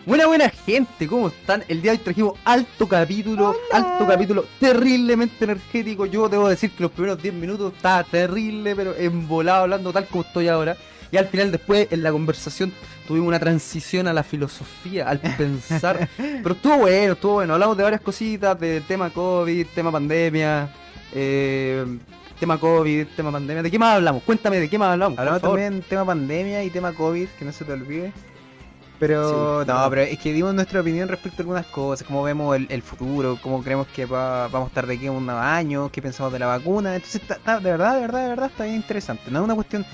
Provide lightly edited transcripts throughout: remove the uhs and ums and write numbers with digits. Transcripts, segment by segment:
Buena gente, ¿cómo están? El día de hoy trajimos alto capítulo terriblemente energético. Yo debo decir que los primeros 10 minutos estaba terrible, pero embolado hablando tal como estoy ahora. Y al final después en la conversación tuvimos una transición a la filosofía, al pensar. Pero estuvo bueno. Hablamos de varias cositas, de tema COVID, tema pandemia, tema COVID, tema pandemia. ¿De qué más hablamos? Cuéntame, ¿de qué más hablamos? Hablamos también tema pandemia y tema COVID, que no se te olvide. Pero Sí, no, pero es que dimos nuestra opinión respecto a algunas cosas, cómo vemos el futuro, cómo creemos que vamos a estar de aquí a unos años, qué pensamos de la vacuna. Entonces, de verdad, está bien interesante. No es una cuestión,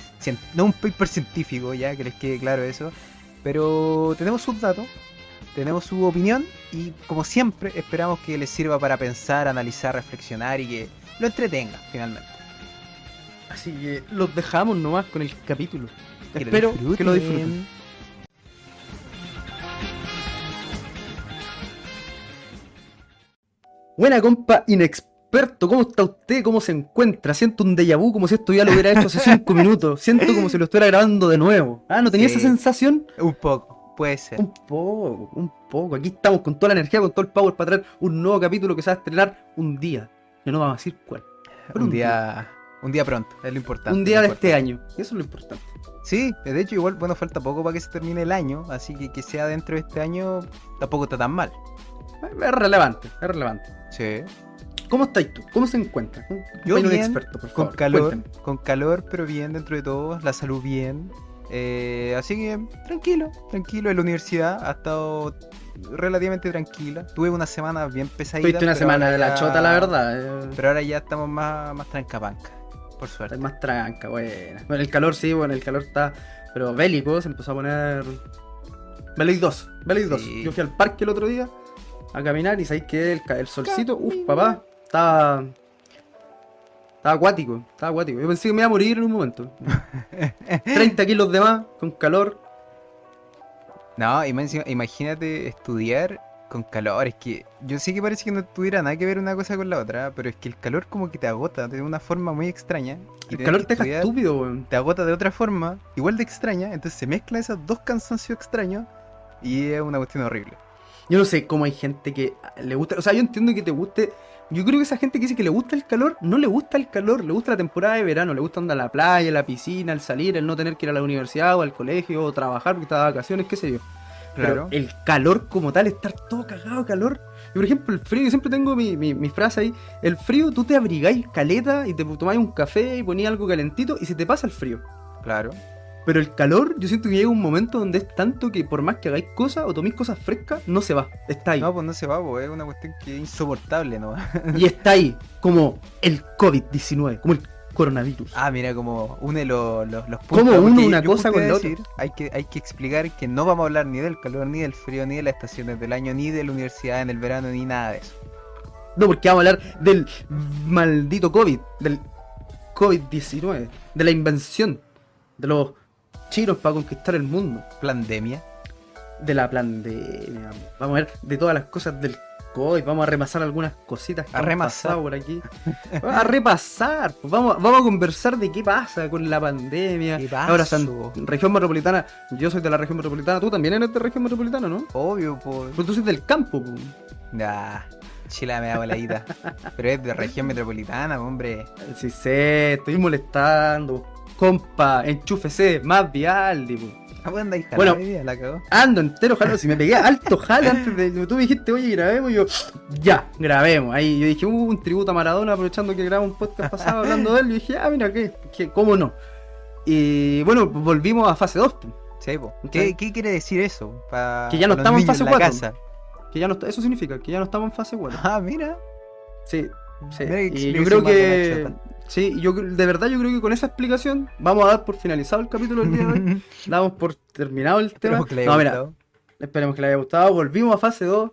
no es un paper científico, ya que les quede claro eso, pero tenemos sus datos, tenemos su opinión y, como siempre, esperamos que les sirva para pensar, analizar, reflexionar y que lo entretenga, finalmente. Así que los dejamos nomás con el capítulo. Que lo Espero que lo disfruten. disfruten. Buena compa inexperto, ¿cómo está usted? ¿Cómo se encuentra? Siento un déjà vu como si esto ya lo hubiera hecho hace 5 minutos. Siento como si lo estuviera grabando de nuevo. ¿No tenía Sí. esa sensación? Un poco, puede ser. Un poco. Aquí estamos con toda la energía, con todo el power para traer un nuevo capítulo que se va a estrenar un día. Que no vamos a decir cuál. Pero Un día pronto, es lo importante. Un día lo de este importante. año. Eso es lo importante. Sí, de hecho igual, bueno, falta poco para que se termine el año, así que sea dentro de este año tampoco está tan mal. Es relevante. Sí. ¿Cómo estás tú? ¿Cómo se encuentra? Yo Un bien, experto, por con favor. calor, pero bien dentro de todo, la salud bien. Así que tranquilo, en la universidad ha estado relativamente tranquila. Tuve una semana bien pesadita. Tuviste una pero semana ahora de la ya- chota, la verdad. Pero ahora ya estamos más trancapanca, por suerte. Es más tranca, buena. Bueno, el calor sí, el calor está. Pero bélico, se empezó a poner. Bélico 2. Sí. Yo fui al parque el otro día a caminar y sabéis que el solcito, papá, estaba. Estaba acuático. Yo pensé que me iba a morir en un momento. 30 kilos de más, con calor. No, y más encima, imagínate estudiar con calor. Es que yo sé que parece que no tuviera nada que ver una cosa con la otra, pero es que el calor como que te agota de una forma muy extraña. Y El tener calor que te deja estudiar estúpido, weón. te agota de otra forma, igual de extraña. Entonces se mezclan esos dos cansancios extraños y es una cuestión horrible. Yo no sé cómo hay gente que le gusta. O sea, yo entiendo que te guste. Yo creo que esa gente que dice que le gusta el calor, no le gusta el calor, le gusta la temporada de verano, le gusta andar a la playa, a la piscina, el salir, el no tener que ir a la universidad o al colegio o trabajar porque está de vacaciones, qué sé yo. Claro. Pero el calor como tal, estar todo cagado de calor. Y por ejemplo, el frío, yo siempre tengo mi frase ahí. El frío, tú te abrigáis caleta y te tomáis un café y ponías algo calentito y se te pasa el frío. Claro. Pero el calor, yo siento que llega un momento donde es tanto que por más que hagáis cosas o toméis cosas frescas, no se va. Está ahí. No, pues no se va, pues es una cuestión que es insoportable, ¿no? Y está ahí, como el COVID-19, como el coronavirus. Ah, mira, como une los puntos. ¿Cómo porque une una yo cosa justo con iba la a decir, hay que explicar que no vamos a hablar ni del calor, ni del frío, ni de las estaciones del año, ni de la universidad en el verano, ni nada de eso. No, porque vamos a hablar del maldito COVID, del COVID-19, de la invención de los chinos para conquistar el mundo, Pandemia. de la pandemia. Vamos a ver de todas las cosas del COVID, vamos a repasar algunas cositas que A han remasar. pasado por aquí. A repasar, pues vamos a conversar de qué pasa con la pandemia. ¿Qué Ahora, pasó? región metropolitana, yo soy de la región metropolitana, tú también eres de región metropolitana, ¿no? Obvio, pues. Pero tú soy del campo, pues. Nah, Chile me da voladita. Pero es de región metropolitana, hombre. Sí sé, estoy molestando. Compa, enchúfese, más Vialdi, po. Ah, pues anda ahí jalada Bueno. hoy día, la cagó. Ando entero jalo, si me pegué alto jale antes de. Tú me dijiste, oye, grabemos, y yo, ya, grabemos. Ahí yo dije, un tributo a Maradona, aprovechando que grabamos un podcast pasado hablando de él. Yo dije, mira, ¿cómo no? Y bueno, volvimos a fase 2, Sí, po. ¿Cachai? ¿Qué quiere decir eso? Que ya no estamos en fase 4. Casa. Que ya no está, eso significa que ya no estamos en fase 4. Ah, mira. Sí, sí. Mira que Y yo explicación creo más de que. la chota. Sí, de verdad yo creo que con esa explicación vamos a dar por finalizado el capítulo del día de hoy. Damos por terminado el tema. Esperemos que le haya No, mira, gustado. esperemos que le haya gustado. Volvimos a fase 2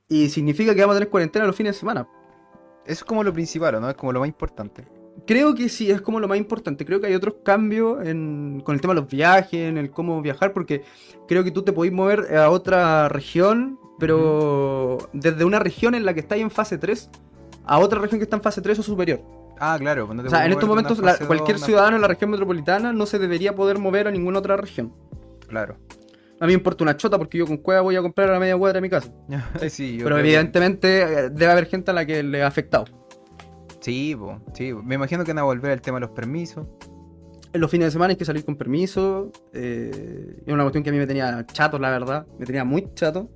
y significa que vamos a tener cuarentena los fines de semana. Eso es como lo principal, ¿o no? Es como lo más importante. Creo que sí, es como lo más importante. Creo que hay otros cambios con el tema de los viajes, en el cómo viajar, porque creo que tú te podés mover a otra región, pero desde una región en la que estáis en fase 3 a otra región que está en fase 3 o superior. Ah, claro. Pues no te O sea, en puedes estos mover de momentos una fase cualquier dos a una ciudadano en la fase región metropolitana no se debería poder mover a ninguna otra región. tres. Claro. A mí me importa una chota porque yo con cueva voy a comprar a la media cuadra de mi casa. Sí, yo Pero creo que- evidentemente debe haber gente a la que le ha afectado. Sí, po, sí, po. Me imagino que van a volver al tema de los permisos. En los fines de semana hay que salir con permiso. Es una cuestión que a mí me tenía chato, la verdad. Me tenía muy chato.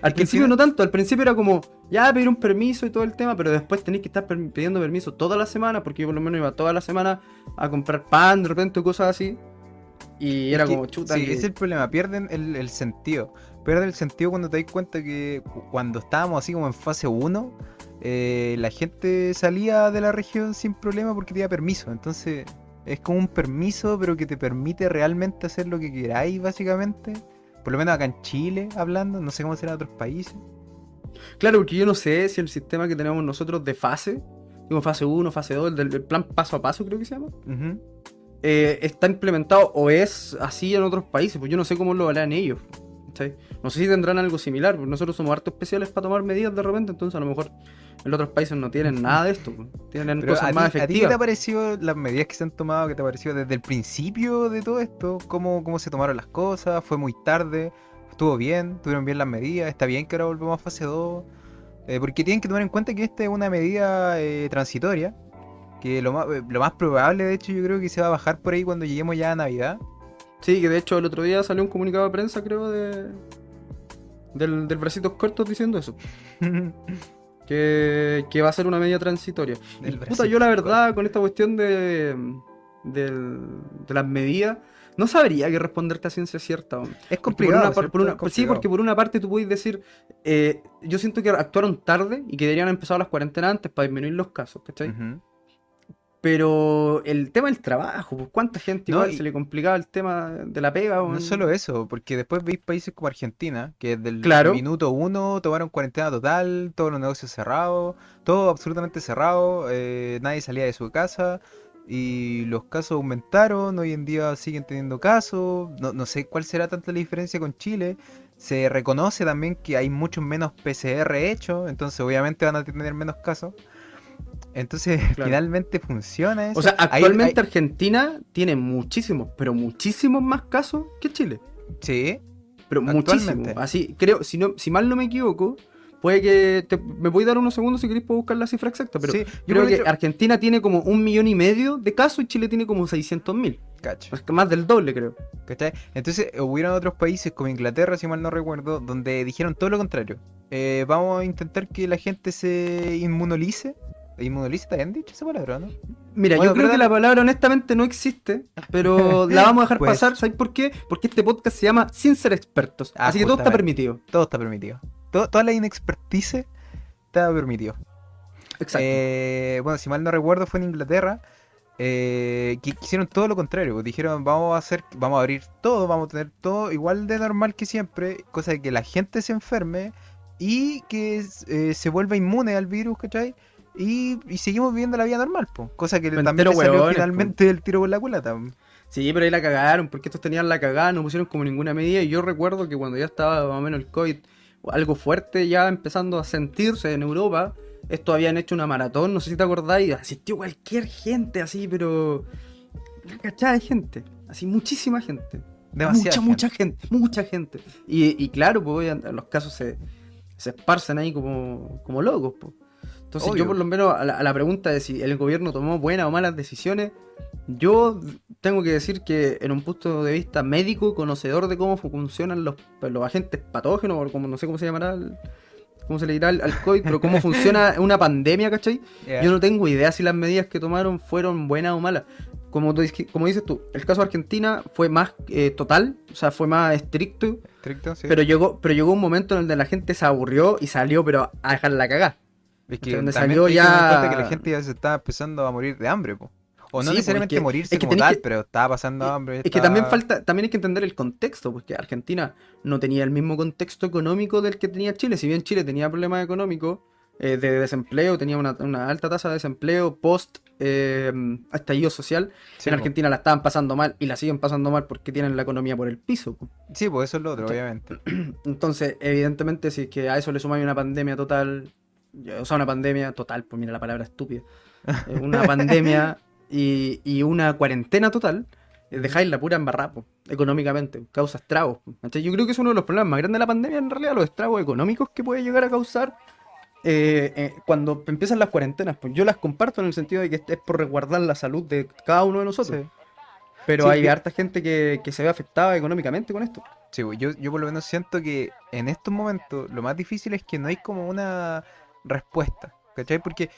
Al Es que principio al final- no tanto, al principio era como, ya pedir un permiso y todo el tema, pero después tenéis que estar pidiendo permiso toda la semana, porque yo por lo menos iba toda la semana a comprar pan de repente o cosas así. Y Es era que, como chuta. sí, que- ese es el problema, pierden el sentido. Pierden el sentido cuando te das cuenta que cuando estábamos así como en fase uno, la gente salía de la región sin problema porque tenía permiso. Entonces, es como un permiso, pero que te permite realmente hacer lo que queráis, básicamente. Por lo menos acá en Chile, hablando, no sé cómo será en otros países. Claro, porque yo no sé si el sistema que tenemos nosotros de fase, como fase uno fase 2 del plan paso a paso creo que se llama, Ujú. está implementado o es así en otros países, pues yo no sé cómo lo harán ellos. ¿Cachai? No sé si tendrán algo similar, porque nosotros somos hartos especiales para tomar medidas de repente, entonces a lo mejor en otros países no tienen nada de esto, pues. Tienen Pero cosas más ¿a ti qué te efectivas. ha parecido las medidas que se han tomado? ¿Qué te ha parecido desde el principio de todo esto? ¿Cómo se tomaron las cosas? ¿Fue muy tarde? ¿Estuvo bien? ¿Tuvieron bien las medidas? ¿Está bien que ahora volvemos a fase 2? Porque tienen que tomar en cuenta que esta es una medida transitoria, que lo más probable, de hecho, yo creo que se va a bajar por ahí cuando lleguemos ya a Navidad. Sí, que de hecho el otro día salió un comunicado de prensa, creo, del Bracitos Cortos diciendo eso. Que va a ser una medida transitoria. Y Del puta, yo la Bracitos verdad, con esta cuestión de las medidas, no sabría qué responderte a ciencia cierta. Weón. Es Porque por complicado, una, ¿cierto? por una- Es sí, complicado. porque por una parte tú puedes decir, yo siento que actuaron tarde y que deberían haber empezado las cuarentenas antes para disminuir los casos, ¿cachai? Ujú. Pero el tema del trabajo, pues cuánta gente No, igual y se le complicaba el tema de la pega, no weón? solo eso, porque después veis países como Argentina, que desde el Claro, minuto uno tomaron cuarentena total, todos los negocios cerrados, todo absolutamente cerrado, nadie salía de su casa y los casos aumentaron, hoy en día siguen teniendo casos, no sé cuál será tanta la diferencia con Chile, se reconoce también que hay muchos menos PCR hechos, entonces obviamente van a tener menos casos, entonces claro. finalmente funciona O eso. sea, actualmente Argentina tiene muchísimos, pero muchísimos más casos que Chile. Sí, Pero muchísimos. actualmente. Así, creo, si mal no me equivoco, puede que me voy a dar unos segundos si queréis puedo buscar la cifra exacta, pero Sí, yo creo por que dentro- Argentina tiene como 1,5 millones de casos y Chile tiene como 600.000. Cacho. Es que más del doble, creo. ¿Cachai? Entonces hubieron otros países como Inglaterra, si mal no recuerdo, donde dijeron todo lo contrario. Vamos a intentar que la gente se inmunolice. ¿Inmunolice te habían dicho esa palabra, no? Mira, Bueno, yo creo pero que la palabra honestamente no existe, pero la vamos a dejar Pues- pasar. ¿Sabes por qué? Porque este podcast se llama Sin Ser Expertos. Ah, Así que todo está justamente. permitido. Todo está permitido. Toda la inexpertise está permitido. Exacto. Bueno, si mal no recuerdo fue en Inglaterra. Que hicieron todo lo contrario. Pues dijeron vamos a abrir todo, vamos a tener todo igual de normal que siempre, cosa de que la gente se enferme y que se vuelva inmune al virus, ¿cachai? Y seguimos viviendo la vida normal, pues. Cosa que Pero también entero le salió hueones, finalmente el tiro por la culata. Sí, pero ahí la cagaron, porque estos tenían la cagada, no pusieron como ninguna medida. Y yo recuerdo que cuando ya estaba más o menos el COVID algo fuerte, ya empezando a sentirse en Europa, estos habían hecho una maratón, no sé si te acordáis, asistió cualquier gente así, pero una cachada de gente, así muchísima gente. Demasiada Mucha gente. Y claro, pues los casos se esparcen ahí como locos, pues. Entonces Obvio. yo por lo menos a la pregunta de si el gobierno tomó buenas o malas decisiones, yo tengo que decir que en un punto de vista médico, conocedor de cómo funcionan los agentes patógenos, o como no sé cómo se llamará, cómo se le dirá al COVID, pero cómo funciona una pandemia, ¿cachai? Ya. Yo no tengo idea si las medidas que tomaron fueron buenas o malas. Como dices tú, el caso de Argentina fue más total, o sea, fue más estricto, Estricto, sí. pero llegó un momento en el que la gente se aburrió y salió, pero a dejar la cagada. Es que donde también salió hay que tener en ya- cuenta que la gente ya se estaba empezando a morir de hambre, po. O no Sí, necesariamente pues, morirse es que como tenéis tal, que- pero estaba pasando hambre. Es que también hay que entender el contexto, porque Argentina no tenía el mismo contexto económico del que tenía Chile. Si bien Chile tenía problemas económicos de desempleo, tenía una alta tasa de desempleo post estallido social, Sí, en po. Argentina la estaban pasando mal y la siguen pasando mal porque tienen la economía por el piso, po. Sí, pues eso es lo otro, Sí. obviamente. Entonces, evidentemente, si es que a eso le sumáis una pandemia total, o sea, una pandemia total, pues mira la palabra estúpida, una pandemia y una cuarentena total, dejáis la pura embarrada, po, económicamente, causa estragos. Po, ¿cachai? Yo creo que es uno de los problemas más grandes de la pandemia, en realidad, los estragos económicos que puede llegar a causar cuando empiezan las cuarentenas. Pues yo las comparto en el sentido de que es por resguardar la salud de cada uno de nosotros. Sí. Pero Sí, hay harta gente que se ve afectada económicamente con esto. sí, pues, yo por lo menos siento que en estos momentos lo más difícil es que no hay como una respuesta, ¿cachai? Porque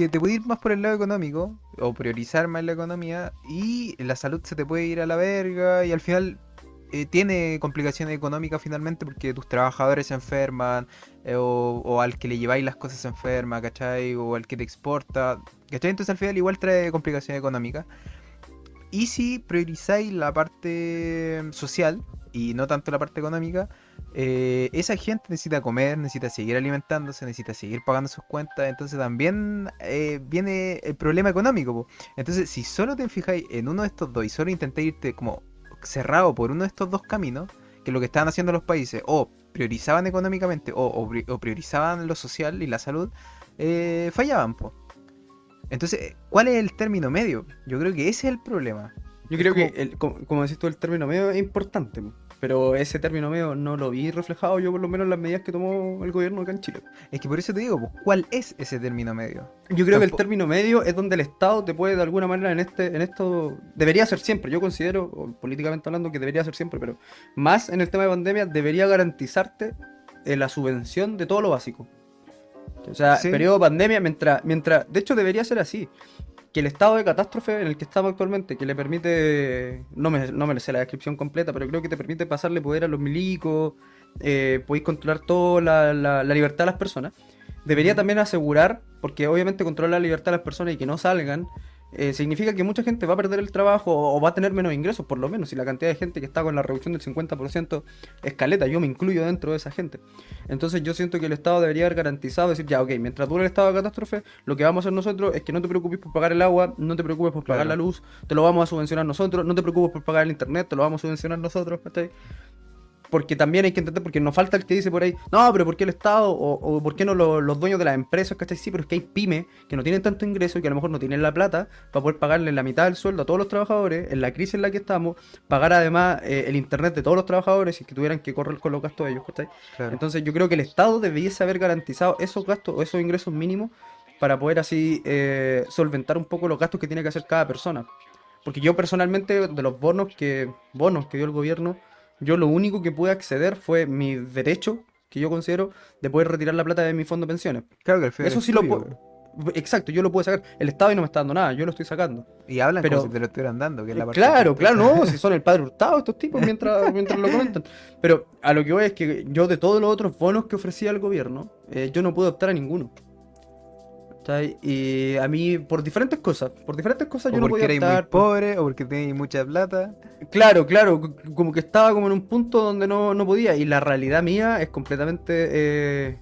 te puede ir más por el lado económico o priorizar más la economía y la salud se te puede ir a la verga y al final tiene complicaciones económicas finalmente porque tus trabajadores se enferman o al que le lleváis las cosas se enferma, ¿cachai? O al que te exporta, ¿cachai? Entonces al final igual trae complicaciones económicas. Y si priorizáis la parte social y no tanto la parte económica, esa gente necesita comer, necesita seguir alimentándose, necesita seguir pagando sus cuentas, entonces también viene el problema económico, po. Entonces, si solo te fijáis en uno de estos dos y solo intentáis irte como cerrado por uno de estos dos caminos, que es lo que estaban haciendo los países, o priorizaban económicamente o priorizaban lo social y la salud, fallaban, po. Entonces, ¿cuál es el término medio? Yo creo que ese es el problema. Yo Es creo como, que, como decís tú, el término medio es importante, po, pero ese término medio no lo vi reflejado yo por lo menos en las medidas que tomó el gobierno acá en Chile. es que por eso te digo, pues, ¿cuál es ese término medio? Yo creo que el Tampo- término medio es donde el Estado te puede de alguna manera en esto, debería ser siempre, yo considero, o políticamente hablando, que debería ser siempre, pero más en el tema de pandemia, debería garantizarte la subvención de todo lo básico. O sea, Sí, periodo de pandemia, de hecho debería ser así, que el estado de catástrofe en el que estamos actualmente, que le permite, no me sé la descripción completa, pero creo que te permite pasarle poder a los milicos, podéis controlar toda la libertad de las personas, debería ujú, también asegurar, porque obviamente controlar la libertad de las personas y que no salgan, significa que mucha gente va a perder el trabajo o va a tener menos ingresos, por lo menos, si la cantidad de gente que está con la reducción del 50% es caleta, yo me incluyo dentro de esa gente. Entonces yo siento que el Estado debería haber garantizado, decir, ya, ok, mientras dure el estado de catástrofe, lo que vamos a hacer nosotros es que no te preocupes por pagar el agua, no te preocupes por pagar la claro. luz, te lo vamos a subvencionar nosotros, no te preocupes por pagar el internet, te lo vamos a subvencionar nosotros, ¿cachai? Porque también hay que entender, porque nos falta el que dice por ahí, no, pero ¿por qué el Estado? O ¿por qué no los dueños de las empresas? ¿Cachai? Sí, pero es que hay pymes que no tienen tanto ingreso y que a lo mejor no tienen la plata para poder pagarle la mitad del sueldo a todos los trabajadores, en la crisis en la que estamos, pagar además el internet de todos los trabajadores si es que tuvieran que correr con los gastos de ellos, ¿cachai? Claro. Entonces yo creo que el Estado debiese haber garantizado esos gastos o esos ingresos mínimos para poder así solventar un poco los gastos que tiene que hacer cada persona. Porque yo personalmente, de los bonos que dio el gobierno, yo lo único que pude acceder fue mi derecho, que yo considero, de poder retirar la plata de mi fondo de pensiones. Claro que al final Eso es sí lo tuyo, puedo. Exacto, yo lo puedo sacar. El Estado ahí no me está dando nada, yo lo estoy sacando. y hablan como si Pero, te lo estuvieran dando, que es la parte claro, claro, chistosa. no, si son el padre Hurtado estos tipos mientras lo comentan. Pero a lo que voy es que yo de todos los otros bonos que ofrecía el gobierno, yo no pude optar a ninguno. ¿Cachai? Y a mí, por diferentes cosas O yo no porque podía erais muy optar. pobre, o porque tenéis mucha plata. Claro, claro, como que estaba como en un punto donde no podía y la realidad mía es completamente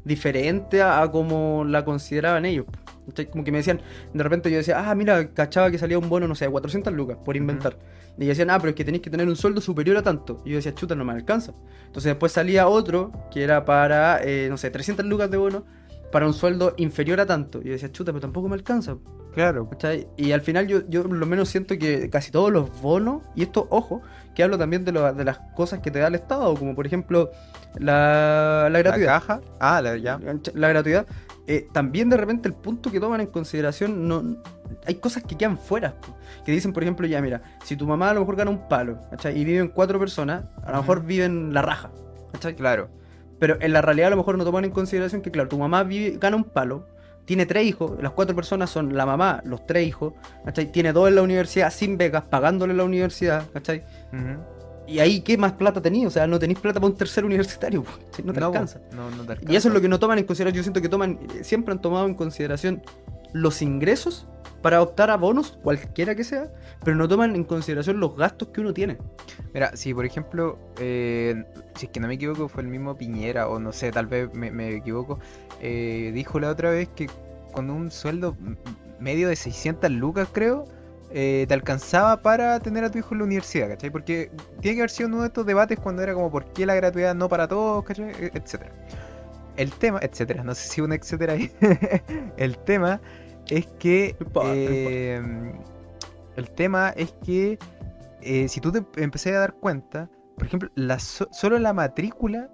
diferente a como la consideraban ellos. ¿Cachai? Como que me decían, de repente yo decía, mira, cachaba que salía un bono, no sé, de 400 lucas, por Ujú. inventar. Y decían, pero es que tenéis que tener un sueldo superior a tanto. Y yo decía, chuta, no me alcanza. Entonces después salía otro que era para, no sé, 300 lucas de bono para un sueldo inferior a tanto. Y yo decía, chuta, pero tampoco me alcanza. Claro. ¿Cachai? Y al final yo por lo menos siento que casi todos los bonos, y esto, ojo, que hablo también de las cosas que te da el Estado, como por ejemplo la La gratuidad. caja. Ya. La gratuidad, también de repente el punto que toman en consideración, no, hay cosas que quedan fuera, po. Que dicen, por ejemplo, ya mira, si tu mamá a lo mejor gana un palo, ¿cachai? Y viven 4 personas, a lo mejor Ujú. viven la raja, ¿cachai? Claro. Pero en la realidad a lo mejor no toman en consideración que, claro, tu mamá gana un palo, tiene 3 hijos, las 4 personas son la mamá, los 3 hijos, ¿cachai? Tiene dos en la universidad sin becas, pagándole la universidad, ¿cachai? Ujú. Y ahí, ¿qué más plata tenéis? O sea, no tenéis plata para un tercer universitario, po, ¿cachai? No te No, po, alcanza. no te Y eso es alcanza. lo que no toman en consideración. Yo siento que siempre han tomado en consideración los ingresos para optar a bonos, cualquiera que sea, pero no toman en consideración los gastos que uno tiene. Mira, si por ejemplo, si es que no me equivoco, fue el mismo Piñera, o no sé, tal vez me equivoco, dijo la otra vez que con un sueldo medio de 600 lucas, creo, te alcanzaba para tener a tu hijo en la universidad, ¿cachai? Porque tiene que haber sido uno de estos debates cuando era como, ¿por qué la gratuidad no para todos, ¿cachai? Etcétera. El tema, etcétera, no sé si un etcétera ahí. El tema es que No importa, no importa. el tema es que si tú te empecé a dar cuenta, por ejemplo, solo la matrícula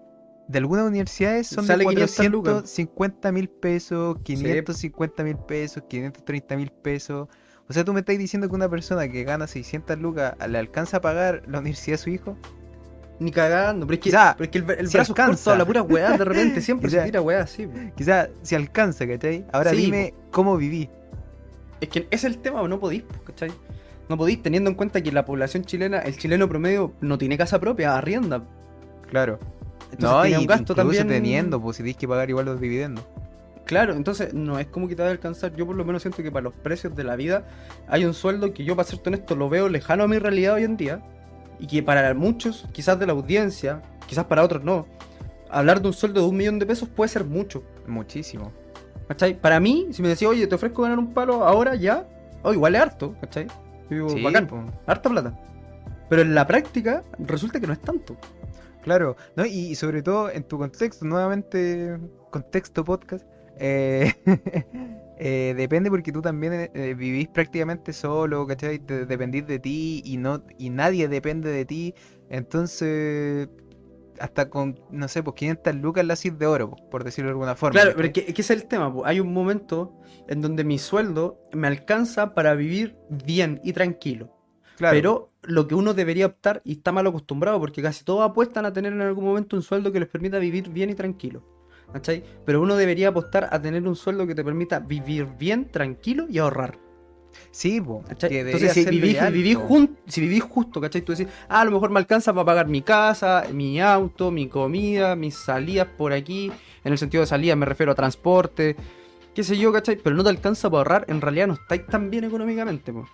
de algunas universidades son Sale de 500 lucas. 450.000 pesos, 550.000 pesos, 530.000 pesos. O sea, tú me estás diciendo que una persona que gana 600 lucas le alcanza a pagar la universidad a su hijo. Ni cagando, pero es que, Quizá, pero es que el si brazo es alcanza. corto a la pura weá, de repente siempre Quizá. se tira weá así. Quizás si alcanza, ¿cachai? Ahora Sí, dime cómo viví. Es que ese es el tema, no podís, ¿cachai? No podís, teniendo en cuenta que la población chilena, el chileno promedio, no tiene casa propia, arrienda. Claro. Entonces No, tiene y un gasto incluso también. teniendo, pues si tienes que pagar igual los dividendos. Claro, entonces no es como que te va a alcanzar. Yo por lo menos siento que para los precios de la vida hay un sueldo que yo, para serte honesto, lo veo lejano a mi realidad hoy en día. Y que para muchos, quizás de la audiencia, quizás para otros no, hablar de un sueldo de 1 millón de pesos puede ser mucho. Muchísimo. ¿Cachai? Para mí, si me decía, oye, te ofrezco ganar un palo ahora ya, igual es harto, ¿cachai? Yo digo, Sí, bacán, pues. harta plata. Pero en la práctica resulta que no es tanto. Claro, ¿no? Y sobre todo en tu contexto, nuevamente, contexto podcast, eh, depende porque tú también vivís prácticamente solo, ¿cachai? Dependís de ti y nadie depende de ti, entonces hasta con, no sé, pues 500 lucas la hacís de oro, pues, por decirlo de alguna forma, Claro, ¿cachai? pero es que ese es el tema, po. Hay un momento en donde mi sueldo me alcanza para vivir bien y tranquilo. Claro, Pero lo que uno debería optar, y está mal acostumbrado, porque casi todos apuestan a tener en algún momento un sueldo que les permita vivir bien y tranquilo. ¿Cachai? Pero uno debería apostar a tener un sueldo que te permita vivir bien, tranquilo y ahorrar. sí, pues, ¿Cachai? que Entonces, debería ser lo ideal, po. si vivís justo, ¿cachai? Tú decís, a lo mejor me alcanza para pagar mi casa, mi auto, mi comida, mis salidas por aquí. En el sentido de salidas me refiero a transporte, qué sé yo, ¿cachai? Pero no te alcanza para ahorrar, en realidad no estáis tan bien económicamente, po.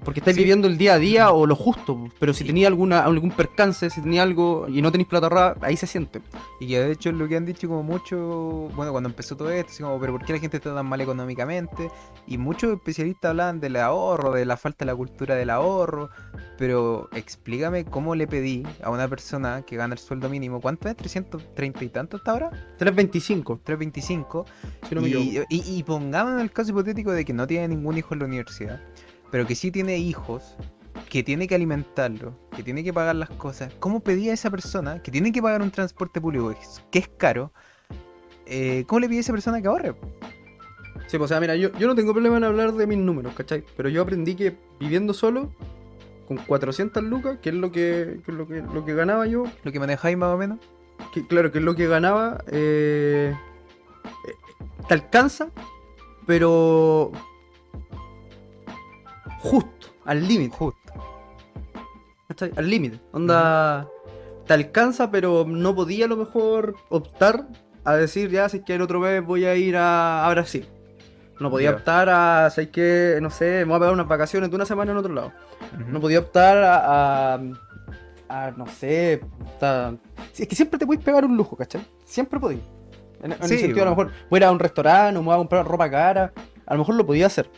Porque estáis Sí. viviendo el día a día o lo justo, po. Pero si Sí. tenía algún percance, si tenía algo y no tenéis plata ahorrada, ahí se siente. Y que de hecho es lo que han dicho como mucho, bueno, cuando empezó todo esto, así como, pero ¿por qué la gente está tan mal económicamente? Y muchos especialistas hablaban del ahorro, de la falta de la cultura del ahorro, pero explícame cómo le pedí a una persona que gana el sueldo mínimo, ¿cuánto es? ¿330 y tanto hasta ahora? 325, 325. si no me equivoco. Y pongamos en el caso hipotético de que no tiene ningún hijo en la universidad, pero que sí tiene hijos, que tiene que alimentarlo, que tiene que pagar las cosas. ¿Cómo pedía a esa persona que tiene que pagar un transporte público que es caro? ¿Cómo le pide a esa persona que ahorre? Sí, pues, o sea, mira, yo no tengo problema en hablar de mis números, ¿cachai? Pero yo aprendí que viviendo solo, con 400 lucas, que es lo que ganaba yo, Lo que manejáis más o menos. que claro, que es lo que ganaba, te alcanza, pero justo, al límite, Justo. ¿cachai? Al límite. Onda, te alcanza, pero no podía a lo mejor optar a decir, ya, si es que el otro mes voy a ir a Brasil. No podía Ya. optar a, si que, no sé, me voy a pegar unas vacaciones de una semana en otro lado. Ujú. No podía optar no sé, sí, es que siempre te puedes pegar un lujo, ¿cachai? Siempre podías. En Sí, el sentido, a lo bueno. mejor voy a ir a un restaurante o me voy a comprar ropa cara, a lo mejor lo podía hacer.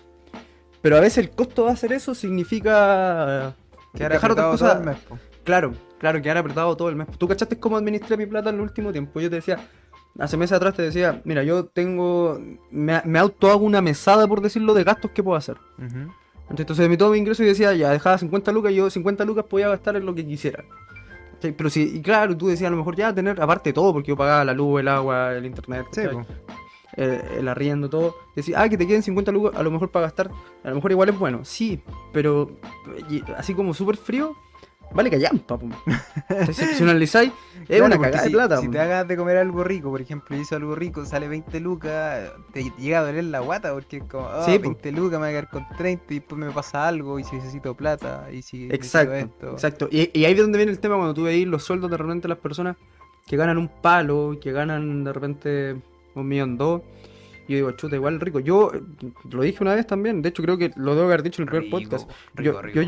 Pero a veces el costo de hacer eso significa Quedar dejar otras apretado todo el cosas. mes, po. Claro, quedar apretado todo el mes. ¿Tú cachaste cómo administré mi plata en el último tiempo? Yo te decía, hace meses atrás te decía, mira, me auto hago una mesada, por decirlo, de gastos que puedo hacer. Ujú. Entonces me todo mi ingreso y decía, ya, dejaba 50 lucas, yo 50 lucas podía gastar en lo que quisiera. ¿Cachai? Pero sí, y claro, tú decías a lo mejor ya tener, aparte de todo, porque yo pagaba la luz, el agua, el internet, Sí, ¿cachai? po. El arriendo, todo. Decía, que te queden 50 lucas, a lo mejor para gastar, a lo mejor igual es bueno. Sí, pero así como súper frío, vale callampa, po. Si analizáis, es Claro, una porque cagada de si, plata, si po. te hagas de comer algo rico, por ejemplo, hizo algo rico, sale 20 lucas, te llega a doler la guata porque es como, Sí, po. 20 lucas me voy a quedar con 30 y después me pasa algo y si necesito plata y si necesito Exacto, esto. exacto. Y ahí es donde viene el tema cuando tú veis los sueldos de repente de las personas que ganan un palo, que ganan de repente 1.200.000. Y yo digo, chuta, igual rico. Yo lo dije una vez también, de hecho creo que lo debo haber dicho en el primer Rico, podcast. rico, rico.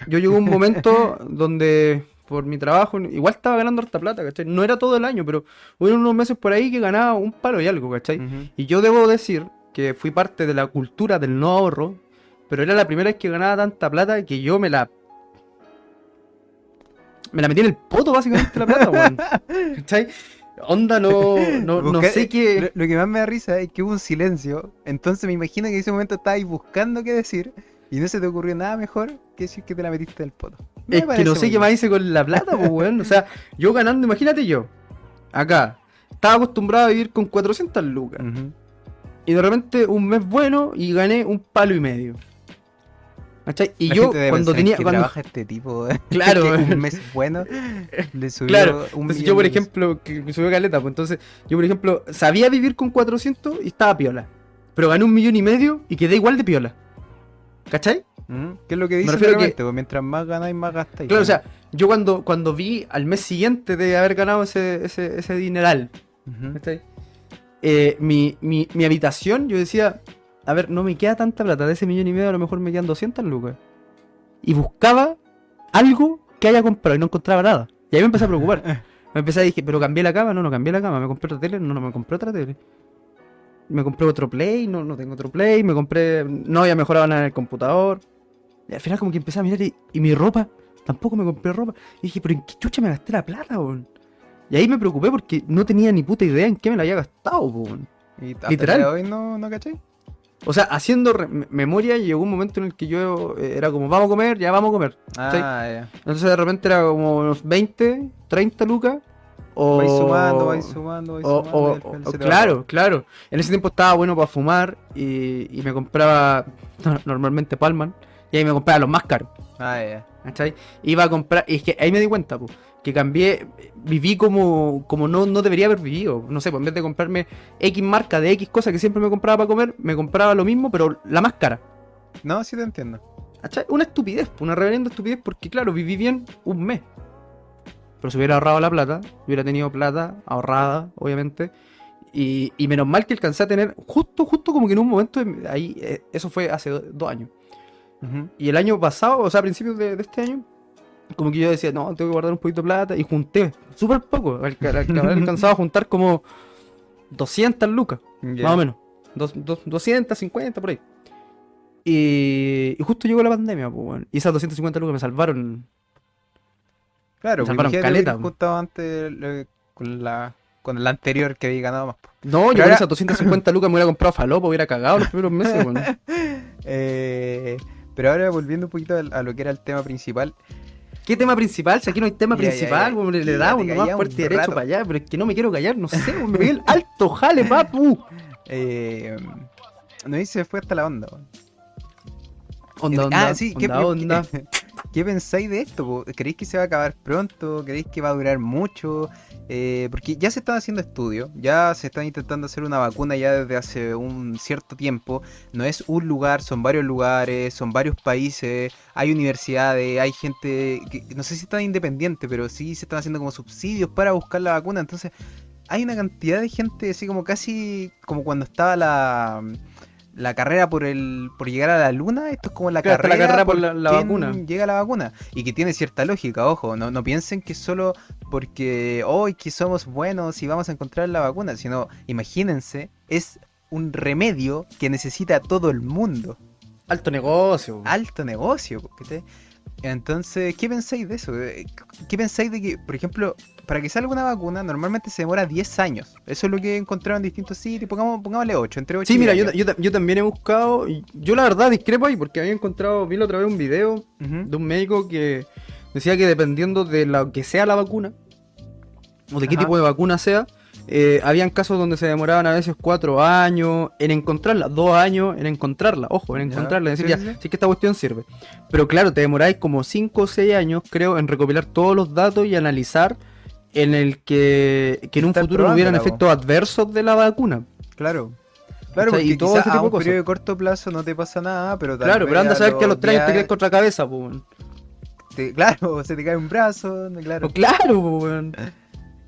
Yo llegué a un momento donde por mi trabajo igual estaba ganando harta plata, ¿cachai? No era todo el año, pero hubo unos meses por ahí que ganaba un palo y algo, ¿cachai? Ujú. Y yo debo decir que fui parte de la cultura del no ahorro, pero era la primera vez que ganaba tanta plata que yo me la metí en el poto básicamente la plata, weón. ¿Cachai? Onda, no sé qué. Lo que más me da risa es que hubo un silencio, entonces me imagino que en ese momento estabais buscando qué decir Y no se te ocurrió nada mejor que decir que te la metiste del poto. Me Es que parece no sé muy qué bien. más hice con la plata, pues, weón. O sea, yo ganando, imagínate yo, acá, estaba acostumbrado a vivir con 400 lucas. Ujú. Y de repente un mes bueno y gané un palo y medio. ¿Cachai? Y La yo gente debe cuando pensar en tenía, qué cuando, trabaja este tipo, claro, que un mes bueno le subió claro. un Entonces yo, millón por de pesos. ejemplo, que me subió caleta, pues entonces yo, por ejemplo, sabía vivir con 400 y estaba piola. Pero gané un millón y medio y quedé igual de piola. ¿Cachai? ¿Qué es lo que Me dicen refiero a que, realmente? Pues mientras más ganáis, más gastáis. claro, o Pues. sea, yo cuando vi al mes siguiente de haber ganado ese dineral, Ujú. ¿cachai? Mi habitación, yo decía, a ver, no me queda tanta plata, de ese millón y medio a lo mejor me quedan 200 lucas. Y buscaba algo que haya comprado y no encontraba nada. Y ahí me empecé a preocupar. Me empecé a decir, pero cambié la cama, no cambié la cama, me compré otra tele, no me compré otra tele. Me compré otro play, no tengo otro play, me compré, no había mejorado nada en el computador. Y al final como que empecé a mirar y mi ropa, tampoco me compré ropa. Y dije, pero ¿en qué chucha me gasté la plata, weón? Y ahí me preocupé porque no tenía ni puta idea en qué me la había gastado, weón. Y hasta el día de Literal. hoy no cachai. O sea, haciendo memoria llegó un momento en el que yo era como, vamos a comer, ya vamos a comer. ¿Cachai? Ah, ya. Entonces de repente era como unos 20, 30 lucas. Vais sumando, vais O, sumando, vais o, sumando y o- al final o- se te va todo. claro, claro. En ese tiempo estaba bueno para fumar y me compraba normalmente Palman. Y ahí me compraba los más caros. Ah, ya. ¿Cachai? Iba a comprar. Y es que ahí me di cuenta, po, que cambié. Viví como no debería haber vivido. No sé, pues en vez de comprarme X marca de X cosa que siempre me compraba para comer, me compraba lo mismo, pero la más cara. No, sí te entiendo. ¿Cachai? Una estupidez, una reverenda estupidez, porque claro, viví bien un mes. Pero si hubiera ahorrado la plata, hubiera tenido plata ahorrada, obviamente. Y menos mal que alcancé a tener justo como que en un momento ahí, eso fue hace 2 años. Ujú. Y el año pasado, o sea, a principios de este año, como que yo decía, no, tengo que guardar un poquito de plata. Y junté súper poco. Habré alcanzado a juntar como 200 lucas, Ya. más o menos. 250 por ahí. Y justo llegó la pandemia, pues, weón. Y esas 250 lucas me salvaron Claro, pues salvaron imagínate caleta, hubiera po. juntado antes con el anterior que había ganado más. Po. No, yo Pero con ahora, esas 250 lucas me hubiera comprado falopa, hubiera cagado los primeros meses, weón. eh, pero ahora volviendo un poquito a lo que era el tema principal. ¿Qué tema principal? Si aquí no hay tema Ya, ya, principal, ya, weón, le quédate damos nomás callado fuerte y un derecho rato. para allá, pero es que no me quiero callar, no sé, weón, me pegué el alto jale, papu. Eh, no y se fue hasta la onda. Po. Onda, Sí, onda. ¿qué pensáis de esto? Po? ¿Creéis que se va a acabar pronto? ¿Creéis que va a durar mucho? Porque ya se están haciendo estudios, ya se están intentando hacer una vacuna ya desde hace un cierto tiempo. No es un lugar, son varios lugares, son varios países, hay universidades, hay gente, que, no sé si están independientes, pero sí se están haciendo como subsidios para buscar la vacuna. Entonces hay una cantidad de gente así como casi como cuando estaba la carrera por llegar a la luna. Esto es como la Claro, está la carrera carrera por por la quién vacuna. llega a la vacuna. Y que tiene cierta lógica, ojo. No piensen que solo porque hoy que somos buenos y vamos a encontrar la vacuna. Sino, imagínense, es un remedio que necesita todo el mundo. Alto negocio, weón. Alto negocio. ¿Cachai? Entonces, ¿qué pensáis de eso? ¿Qué pensáis de que, por ejemplo, para que salga una vacuna, normalmente se demora 10 años? Eso es lo que encontraron en distintos sitios. Pongámosle 8, entre 8 Sí, y mira, 10 yo, años. yo también he buscado, y yo la verdad discrepo ahí, porque había encontrado, vi la otra vez un video Ujú. de un médico que decía que dependiendo de lo que sea la vacuna, o de qué Ajá. tipo de vacuna sea, habían casos donde se demoraban a veces 4 años en encontrarla, 2 años en encontrarla, ojo, en Ya, encontrarla, es decir, sí, ya, sí, sí. sí que esta cuestión sirve. Pero claro, te demoráis como 5 o 6 años, creo, en recopilar todos los datos y analizar en el que en un Estar futuro no hubieran probándola, po. efectos adversos de la vacuna. Claro. Claro, ¿Cachai? porque Y todo quizás ese a tipo de un cosas. periodo de corto plazo no te pasa nada, pero tal Claro, vez pero anda a saber que a los 3 años te días quedas contra cabeza, pues, weón. claro, se te cae un brazo, claro. Pues claro, pues, weón.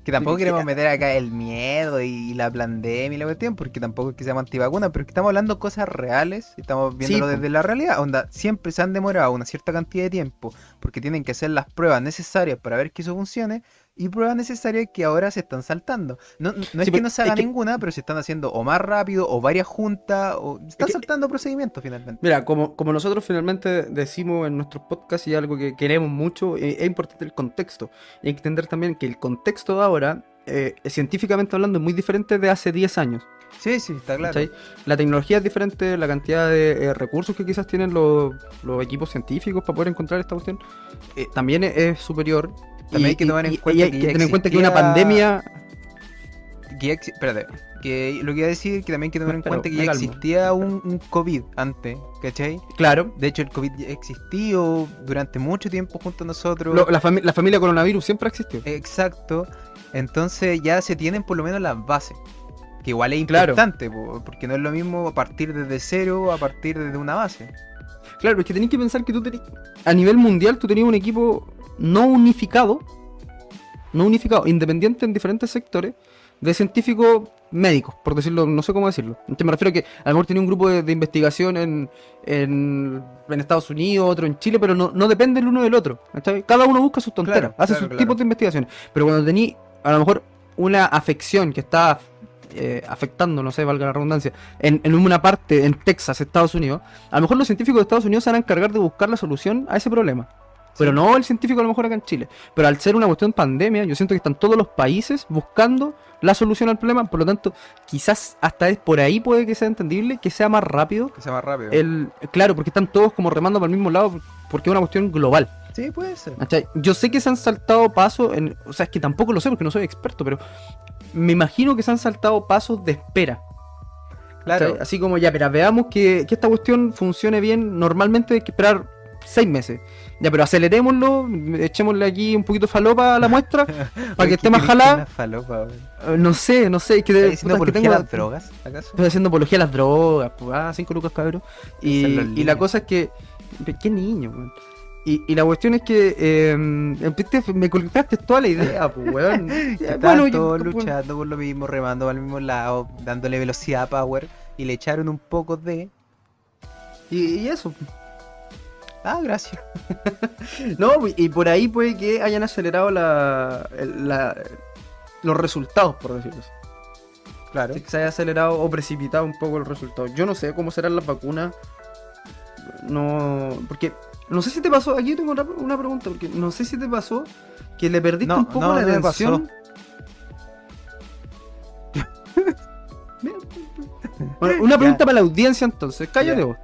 Que tampoco Que- queremos meter acá el miedo y la pandemia y la cuestión, porque tampoco es que seamos antivacunas, pero que estamos hablando cosas reales, estamos viéndolo po. desde la realidad. Onda, siempre se han demorado una cierta cantidad de tiempo, porque tienen que hacer las pruebas necesarias para ver que eso funcione, y pruebas necesarias que ahora se están saltando. No es Sí, que pero no se es haga que, ninguna, pero se están haciendo o más rápido, o varias juntas, o están que- saltando procedimientos finalmente. mira, como nosotros finalmente decimos en nuestros podcasts y algo que queremos mucho, es importante el contexto. Y hay que entender también que el contexto de ahora, científicamente hablando, es muy diferente de hace 10 años. Sí, sí, está claro. ¿cachai? La tecnología es diferente, la cantidad de recursos que quizás tienen los equipos científicos para poder encontrar esta cuestión también es superior. También hay que tomar en cuenta hay que que ya tener en cuenta que una existía. pandemia... Espérate, que lo que iba a decir, que también hay que tomar en Pero cuenta que me ya calmo. existía un COVID antes, ¿cachai? Claro, De hecho, el COVID ya existió durante mucho tiempo junto a nosotros. la familia coronavirus siempre ha existido. Exacto. Entonces ya se tienen por lo menos las bases. Que igual es Claro. importante, porque no es lo mismo a partir desde cero a partir desde una base. Claro, es que tenés que pensar que a nivel mundial tú tenías un equipo no unificado, independiente en diferentes sectores, de científicos médicos, por decirlo, no sé cómo decirlo. Entonces me refiero a que a lo mejor tenía un grupo de investigación en Estados Unidos, otro en Chile, pero no depende el uno del otro. ¿Cachai? Cada uno busca sus tonteras, Claro, hace claro, sus claro. tipos de investigaciones. Pero cuando tení a lo mejor una afección que está afectando, no sé, valga la redundancia, en una parte en Texas, Estados Unidos, a lo mejor los científicos de Estados Unidos se van a encargar de buscar la solución a ese problema. Pero Sí. no el científico a lo mejor acá en Chile. Pero al ser una cuestión pandemia, yo siento que están todos los países buscando la solución al problema. Por lo tanto, quizás hasta es por ahí puede que sea entendible, que sea más rápido. Que sea más rápido. Claro, porque están todos como remando para el mismo lado, porque es una cuestión global. Sí, puede ser. ¿Cachai? Yo sé que se han saltado pasos, o sea, es que tampoco lo sé porque no soy experto, pero me imagino que se han saltado pasos de espera. Claro. ¿Cachai? Así como ya, pero veamos que esta cuestión funcione bien. Normalmente hay que esperar 6 meses. Ya, pero acelerémoslo, echémosle aquí un poquito de falopa a la muestra para que esté más jalada. No sé, es que, ¿Estás diciendo puta, es que apología tengo a las drogas, acaso? Estoy haciendo apología a las drogas, pues, 5 lucas cabrón. Esa es la Y la línea. cosa es que. Qué niño, weón. Y la cuestión es que me colgaste toda la idea, pues, weón. Que Bueno, estaban yo- todos luchando por lo mismo, remando al mismo lado, dándole velocidad a Power, y le echaron un poco de... y eso. Ah, gracias. No, y por ahí puede que hayan acelerado los resultados, por decirlo así. Claro. Que se haya acelerado o precipitado un poco el resultado. Yo no sé cómo serán las vacunas. No, porque no sé si te pasó. Aquí tengo una pregunta, porque no sé si te pasó que le perdiste No, un poco no, la no me atención. Mira, bueno, una pregunta Ya. para la audiencia entonces. Cállate Ya. vos.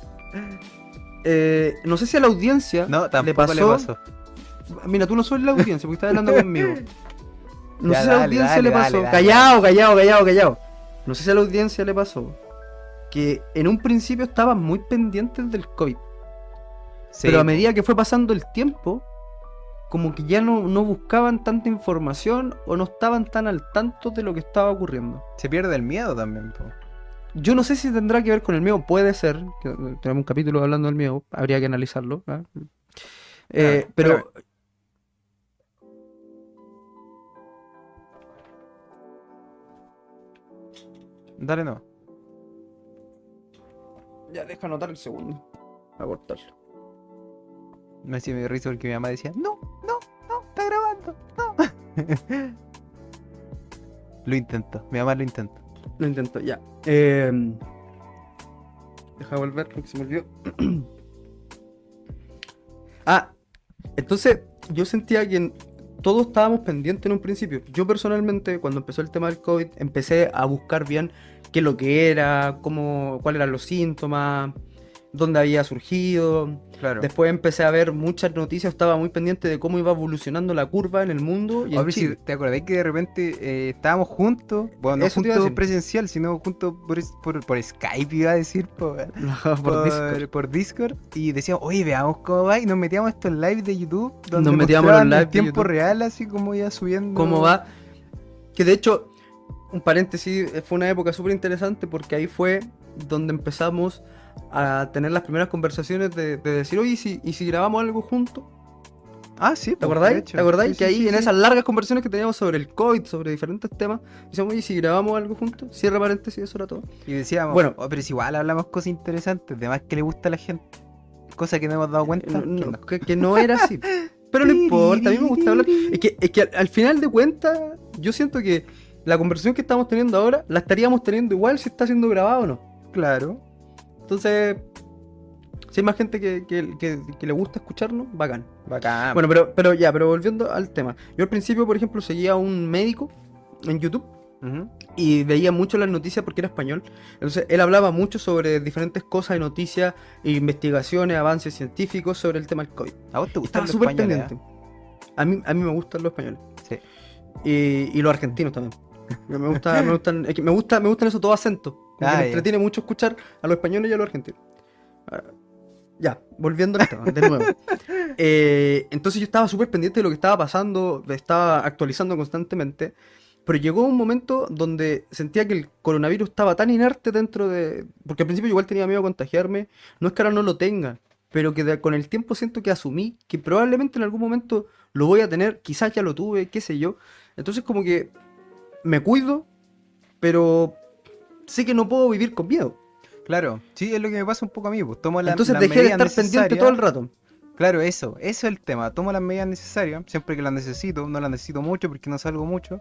No sé si a la audiencia No, tampoco le pasó. Mira, tú no sos la audiencia porque estás hablando conmigo. No Ya, sé si a la dale, audiencia dale, le pasó. dale, Callado. No sé si a la audiencia le pasó que en un principio estaban muy pendientes del COVID. Sí, Pero a medida que fue pasando el tiempo, como que ya no buscaban tanta información o no estaban tan al tanto de lo que estaba ocurriendo. se pierde el miedo también, po. Yo no sé si tendrá que ver con el miedo, puede ser, que tenemos un capítulo hablando del miedo, habría que analizarlo. ¿Ah? Pero Dale, no. ya deja anotar el segundo, a cortarlo. Me hacía mi risa porque mi mamá decía, no, está grabando, no. Lo intento, mi mamá lo intenta. Lo intento, ya. Deja volver porque se me olvidó. Entonces yo sentía que todos estábamos pendientes en un principio. Yo personalmente, cuando empezó el tema del COVID, empecé a buscar bien qué es lo que era, cuáles eran los síntomas, dónde había surgido. Claro. Después empecé a ver muchas noticias, estaba muy pendiente de cómo iba evolucionando la curva en el mundo y en Oye, si Chile. te acordás que de repente estábamos juntos, bueno, no Eso te iba a juntos decir. presencial, sino juntos por Skype, iba a decir, Por Discord. por Discord, y decíamos, oye, veamos cómo va, y nos metíamos estos live de YouTube, donde Nos metíamos en los mostraban live en de tiempo YouTube. real, así como iba subiendo. Cómo va. Que de hecho, un paréntesis, fue una época súper interesante porque ahí fue donde empezamos a tener las primeras conversaciones de decir, oye, ¿y si grabamos algo juntos? Ah, sí, ¿Te pues, acordáis? de hecho. ¿Te acordáis? Sí, Que sí, ahí sí, en sí. esas largas conversaciones que teníamos sobre el COVID, sobre diferentes temas, decíamos, oye, ¿y si grabamos algo juntos? Cierra paréntesis, eso era todo. Y decíamos, Bueno. oh, pero si igual hablamos cosas interesantes, además que le gusta a la gente, cosas que no hemos dado cuenta. Que no era así. Pero no importa, a mí me gusta hablar. Es que al final de cuentas, yo siento que la conversación que estamos teniendo ahora la estaríamos teniendo igual si está siendo grabado o no. Claro. Entonces, si hay más gente que le gusta escucharnos, bacán. Bacán. Bueno, pero volviendo al tema. Yo al principio, por ejemplo, seguía a un médico en YouTube Ujú. y veía mucho las noticias porque era español. Entonces él hablaba mucho sobre diferentes cosas de noticias, investigaciones, avances científicos sobre el tema del COVID. ¿A vos te Y gustan estaba los súper españoles, pendiente. A mí me gustan los españoles. Sí. Y los argentinos también. Es que me gustan esos dos acentos. Como que Ah, me ya. entretiene mucho escuchar a los españoles y a los argentinos. Ah, ya, volviendo al tema, de nuevo. Entonces yo estaba súper pendiente de lo que estaba pasando, me estaba actualizando constantemente, pero llegó un momento donde sentía que el coronavirus estaba tan inerte dentro de... Porque al principio yo igual tenía miedo a contagiarme, no es que ahora no lo tenga, pero que con el tiempo siento que asumí que probablemente en algún momento lo voy a tener, quizás ya lo tuve, qué sé yo. Entonces como que me cuido, pero sé que no puedo vivir con miedo. Claro, sí, es lo que me pasa un poco a mí, pues tomo Entonces las dejé de medidas estar pendiente todo necesarias. el rato. Claro, eso es el tema. Tomo las medidas necesarias, siempre que las necesito, no las necesito mucho porque no salgo mucho.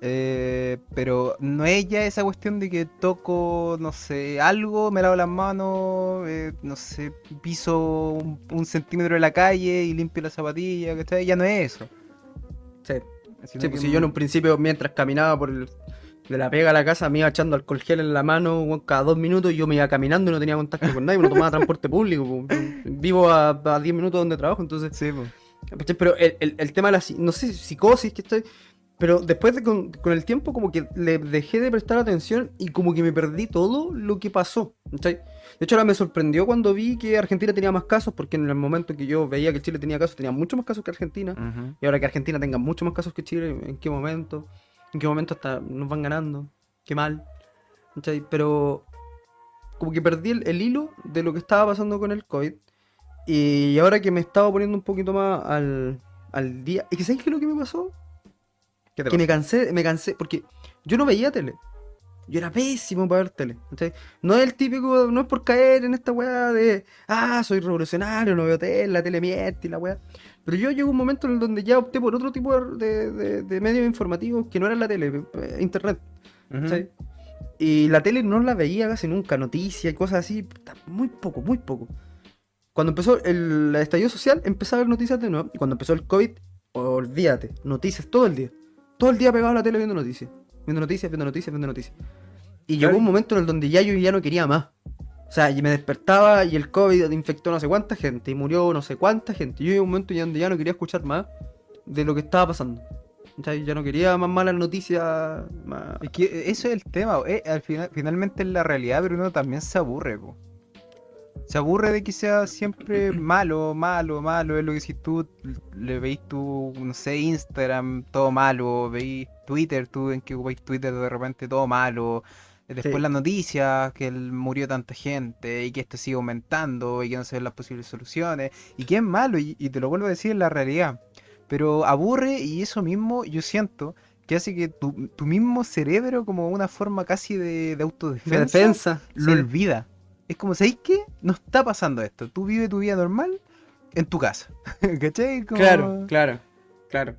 Pero no es ya esa cuestión de que toco, no sé, algo, me lavo las manos, no sé, piso un centímetro de la calle y limpio la zapatilla, ¿cachai? Ya no es eso. Sí. Sino Sí, que pues si yo en un principio, mientras caminaba de la pega a la casa, me iba echando alcohol gel en la mano, weón, cada 2 minutos yo me iba caminando y no tenía contacto con nadie, no tomaba transporte público, pues. Yo vivo a 10 minutos donde trabajo, entonces... sí, pues. ¿cachai? Pero el tema de la, no sé, psicosis que estoy... Pero después con el tiempo como que le dejé de prestar atención y como que me perdí todo lo que pasó, ¿cachai? De hecho ahora me sorprendió cuando vi que Argentina tenía más casos, porque en el momento que yo veía que Chile tenía casos, tenía mucho más casos que Argentina. Ujú. Y ahora que Argentina tenga mucho más casos que Chile, ¿en qué momento? ¿En qué momento hasta nos van ganando? Qué mal, ¿cachai? Pero como que perdí el hilo de lo que estaba pasando con el COVID. Y ahora que me estaba poniendo un poquito más al día... Es que ¿sabes qué es lo que me pasó? ¿Qué te Que pasa? me cansé, porque yo no veía tele. Yo era pésimo para ver tele. ¿Cachai? No es el típico, no es por caer en esta weá de, soy revolucionario, no veo tele, la tele miente y la weá. Pero yo llegó un momento en el donde ya opté por otro tipo de medios informativos que no eran la tele, internet. Ujú. ¿Cachai? Y la tele no la veía casi nunca, noticias y cosas así, puta, muy poco, muy poco. Cuando empezó el estallido social, empecé a ver noticias de nuevo. Y cuando empezó el COVID, olvídate, noticias todo el día. Todo el día pegado a la tele viendo noticias. Viendo noticias, viendo noticias, viendo noticias. Y llegó Claro, un momento en el donde ya yo ya no quería más. O sea, y me despertaba y el COVID infectó no sé cuánta gente y murió no sé cuánta gente. Y yo llegué a un momento ya donde ya no quería escuchar más de lo que estaba pasando. O sea, ya no quería más malas noticias. Más... es que eso es el tema, al final, finalmente es la realidad, pero uno también se aburre, po. Se aburre de que sea siempre malo, malo, malo. Es lo que si tú le veis tu, no sé, Instagram, todo malo. Veis Twitter, tú en que ocupáis Twitter de repente todo malo. Después Sí, las noticias, que murió tanta gente y que esto sigue aumentando y que no se ven las posibles soluciones. Y que es malo, y te lo vuelvo a decir, es la realidad. Pero aburre y eso mismo yo siento que hace que tu mismo cerebro, como una forma casi de de autodefensa, defensa, lo sí. olvida. Es como, ¿sabéis qué? No está pasando esto. Tú vives tu vida normal en tu casa. ¿Cachai? Claro, Como... claro, claro.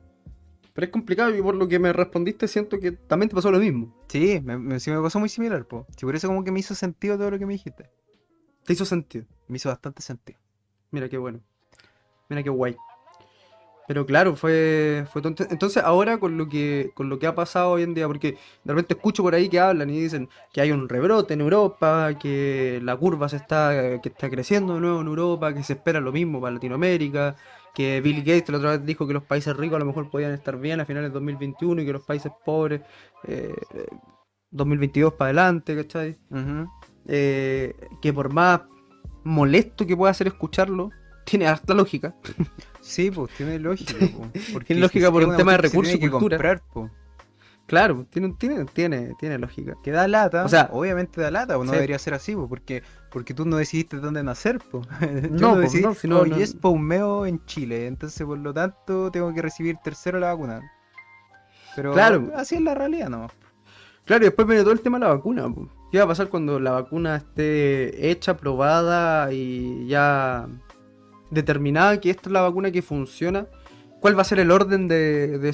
Pero es complicado y por lo que me respondiste siento que también te pasó lo mismo. Sí, sí me pasó muy similar, po. Sí, por eso como que me hizo sentido todo lo que me dijiste. Te hizo sentido. Me hizo bastante sentido. Mira qué bueno. Mira qué guay. Pero claro, fue tonto. Entonces ahora con lo que ha pasado hoy en día, porque de repente escucho por ahí que hablan y dicen que hay un rebrote en Europa, que la curva que está creciendo de nuevo en Europa, que se espera lo mismo para Latinoamérica, que Bill Gates la otra vez dijo que los países ricos a lo mejor podían estar bien a finales de 2021 y que los países pobres 2022 para adelante, ¿cachai? Ujú. Que por más molesto que pueda ser escucharlo, tiene harta lógica. Sí, pues tiene lógica, po. Tiene Porque lógica por es un una tema de cuestión que se recursos tiene y que cultura. comprar, po. Claro, tiene lógica. Que da O lata, sea, obviamente da lata, o no sí, debería ser así, po, porque tú no decidiste dónde nacer, po. Yo no no, pues decidí, no, si no, oh, no. yes, paumeo en Chile, entonces por lo tanto tengo que recibir tercero la vacuna. Pero Claro, así es la realidad, ¿no? claro, y después viene todo el tema de la vacuna, pues. ¿Qué va a pasar cuando la vacuna esté hecha, probada y ya determinada que esta es la vacuna que funciona? ¿Cuál va a ser el orden de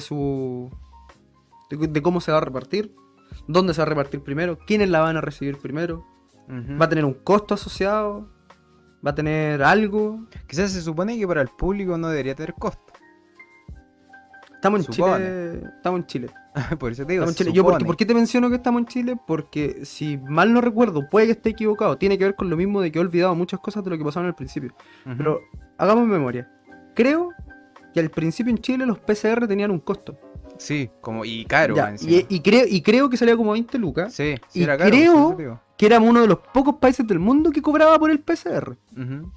cómo se va a repartir? ¿Dónde se va a repartir primero? ¿Quiénes la van a recibir primero? Ujú. ¿Va a tener un costo asociado? ¿Va a tener algo? Quizás se supone que para el público no debería tener costo. Estamos en Supone. Chile. Estamos en Chile. Por eso te digo, Estamos en se Chile. Yo, supone. ¿por qué te menciono que estamos en Chile? Porque si mal no recuerdo, puede que esté equivocado. Tiene que ver con lo mismo de que he olvidado muchas cosas de lo que pasaron al principio. Ujú. Pero hagamos memoria. Creo que al principio en Chile los PCR tenían un costo. Sí, como, y caro, Ya, más encima. y creo que salía como 20 lucas. Sí, sí y era caro, creo- por eso te digo. Que éramos uno de los pocos países del mundo que cobraba por el PCR. Ujú.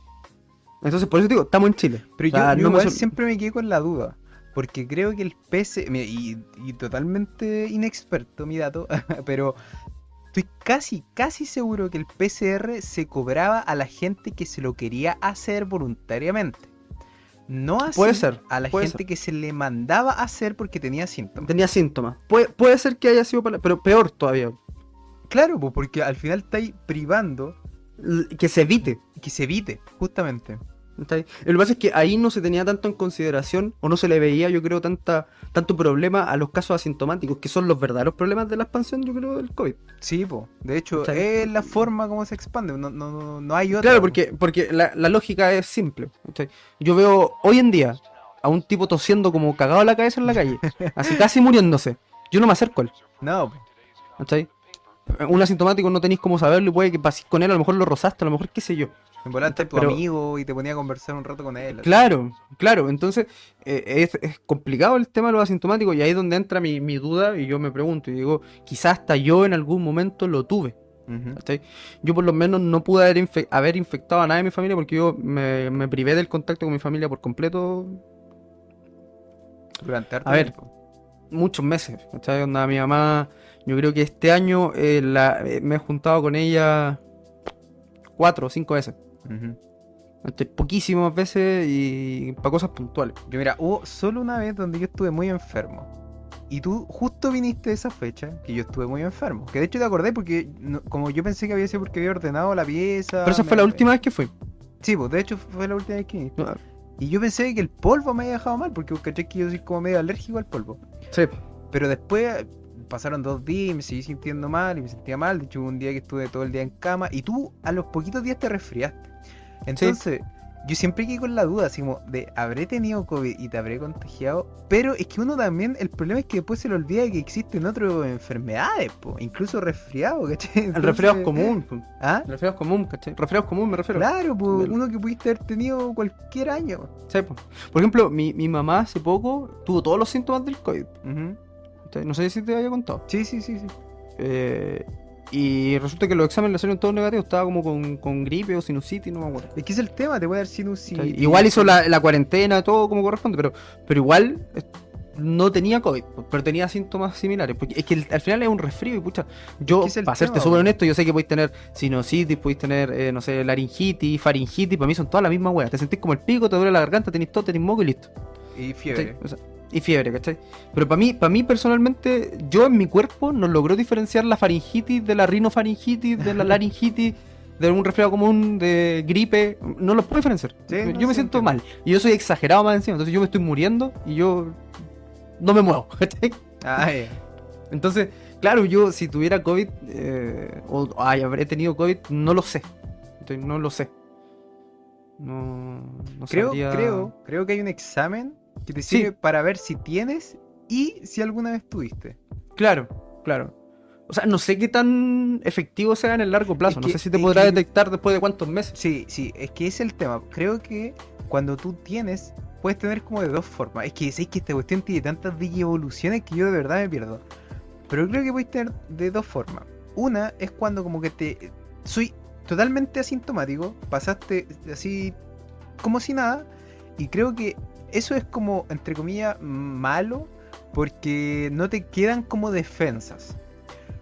Entonces, por eso te digo, estamos en Chile. Pero O sea, yo no me igual sor- siempre me quedé con la duda. Porque creo que el PC, mira, y totalmente inexperto mi dato, pero estoy casi seguro que el PCR se cobraba a la gente que se lo quería hacer voluntariamente. No así Puede ser, a la puede gente ser. que se le mandaba a hacer porque tenía síntomas. Tenía síntomas. Puede ser que haya sido pero peor todavía. Claro, pues, porque al final estáis privando Que se evite. que se evite, justamente. ¿Está ahí? Lo que pasa es que ahí no se tenía tanto en consideración, o no se le veía, yo creo, tanto problema a los casos asintomáticos, que son los verdaderos problemas de la expansión, yo creo, del COVID. Sí, pues. De hecho, ¿Cachai? es la forma como se expande. No hay otra. Claro, po. porque la lógica es simple. ¿Cachai? Yo veo hoy en día a un tipo tosiendo como cagado a la cabeza en la calle, así casi muriéndose. Yo no me acerco a él. No, po. ¿Cachai? Un asintomático no tenéis cómo saberlo y puede que paséis con él, a lo mejor lo rozaste, a lo mejor qué sé yo. En volante tu Pero- amigo y te ponía a conversar un rato con él. así. Claro, entonces es complicado el tema de los asintomáticos y ahí es donde entra mi duda y yo me pregunto y digo, quizás hasta yo en algún momento lo tuve. Ujú. ¿Cachai? Yo por lo menos no pude haber infectado a nadie de mi familia porque yo me privé del contacto con mi familia por completo Durante harto A ver. tiempo. muchos meses. ¿Cachai? Onda, mi mamá, yo creo que este año me he juntado con ella 4 o 5 veces. Ujú. Poquísimas veces y para cosas puntuales. Yo mira, hubo solo una vez donde yo estuve muy enfermo. Y tú justo viniste esa fecha que yo estuve muy enfermo. Que de hecho te acordé porque como yo pensé que había sido porque había ordenado la pieza. Pero esa fue la última vez que fui. Sí, pues de hecho fue la última vez que viniste. No, Y yo pensé que el polvo me había dejado mal porque caché que yo soy como medio alérgico al polvo. Sí, Pero después pasaron 2 días y me seguí sintiendo mal y me sentía mal. De hecho, hubo un día que estuve todo el día en cama y tú a los poquitos días te resfriaste. Entonces, yo siempre quedé con la duda, así como de habré tenido COVID y te habré contagiado. Pero es que uno también, el problema es que después se le olvida que existen otras enfermedades, po, incluso resfriado, ¿cachai? el resfriado es Entonces- común. Po. ¿Ah? El resfriado es común, ¿cachai? Resfriado es común, me refiero. Claro, pues Del- uno que pudiste haber tenido cualquier año. Sí, po. Por ejemplo, mi mamá hace poco tuvo todos los síntomas del COVID. Ujú. ¿Cachai? No sé si te había contado. Sí. Y resulta que los exámenes le salieron todos negativos. Estaba como con gripe o sinusitis, no me acuerdo. Es que es el tema, te voy a dar sinusitis. ¿Cachai? Igual hizo la cuarentena, todo como corresponde, pero igual no tenía COVID, pero tenía síntomas similares. Porque es que al final es un resfrío y pucha, yo, que es el para serte tema, súper po. honesto, yo sé que podéis tener sinusitis, podéis tener, no sé, laringitis, faringitis, para mí son todas la misma wea. Te sentís como el pico, te duele la garganta, tenés tos, tenés moco y listo. Y ¿Cachai? fiebre. O sea, y fiebre, ¿cachai? Pero para mí personalmente, yo en mi cuerpo no logró diferenciar la faringitis de la rinofaringitis, de la laringitis, de un resfriado común, de gripe. No los puedo diferenciar. Sí, yo no, me sí, siento entiendo. mal. Y yo soy exagerado más encima. Entonces yo me estoy muriendo y yo no me muevo, ¿cachai? Ah, ya. Entonces, claro, yo si tuviera COVID habré tenido COVID, no lo sé. Entonces, no lo sé. No sabría- Creo que hay un examen que te Sí. sirve para ver si tienes y si alguna vez tuviste. Claro. O sea, no sé qué tan efectivo sea en el largo plazo. Es No que- sé si te es podrá que- detectar después de cuántos meses. Sí, es que es el tema. Creo que cuando tú tienes, puedes tener como de dos formas. Es que esta cuestión tiene tantas digievoluciones que yo de verdad me pierdo. Pero creo que puedes tener de dos formas. Una es cuando como que soy totalmente asintomático, pasaste así como si nada, y creo que eso es como, entre comillas, malo, porque no te quedan como defensas.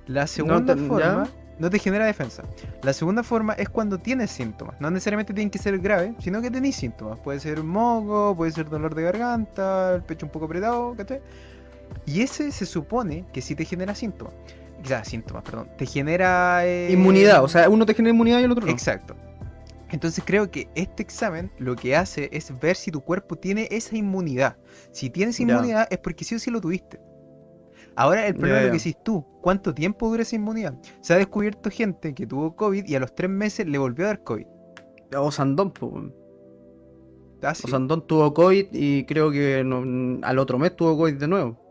La segunda ¿ya? forma no te genera defensa. La segunda forma es cuando tienes síntomas. No necesariamente tienen que ser graves, sino que tenéis síntomas. Puede ser un moco, puede ser dolor de garganta, el pecho un poco apretado, ¿cachai? Y ese se supone que sí te genera síntomas. O sea, te genera... Inmunidad. O sea, uno te genera inmunidad y el otro no. Exacto. Entonces creo que este examen lo que hace es ver si tu cuerpo tiene esa inmunidad. Si tienes Ya. inmunidad es porque sí o sí lo tuviste. Ahora el problema Ya, es lo que ya. decís tú. ¿Cuánto tiempo dura esa inmunidad? Se ha descubierto gente que tuvo COVID y a los 3 meses le volvió a dar COVID. O Sandón, po. Así. Osandón tuvo COVID y creo que al otro mes tuvo COVID de nuevo.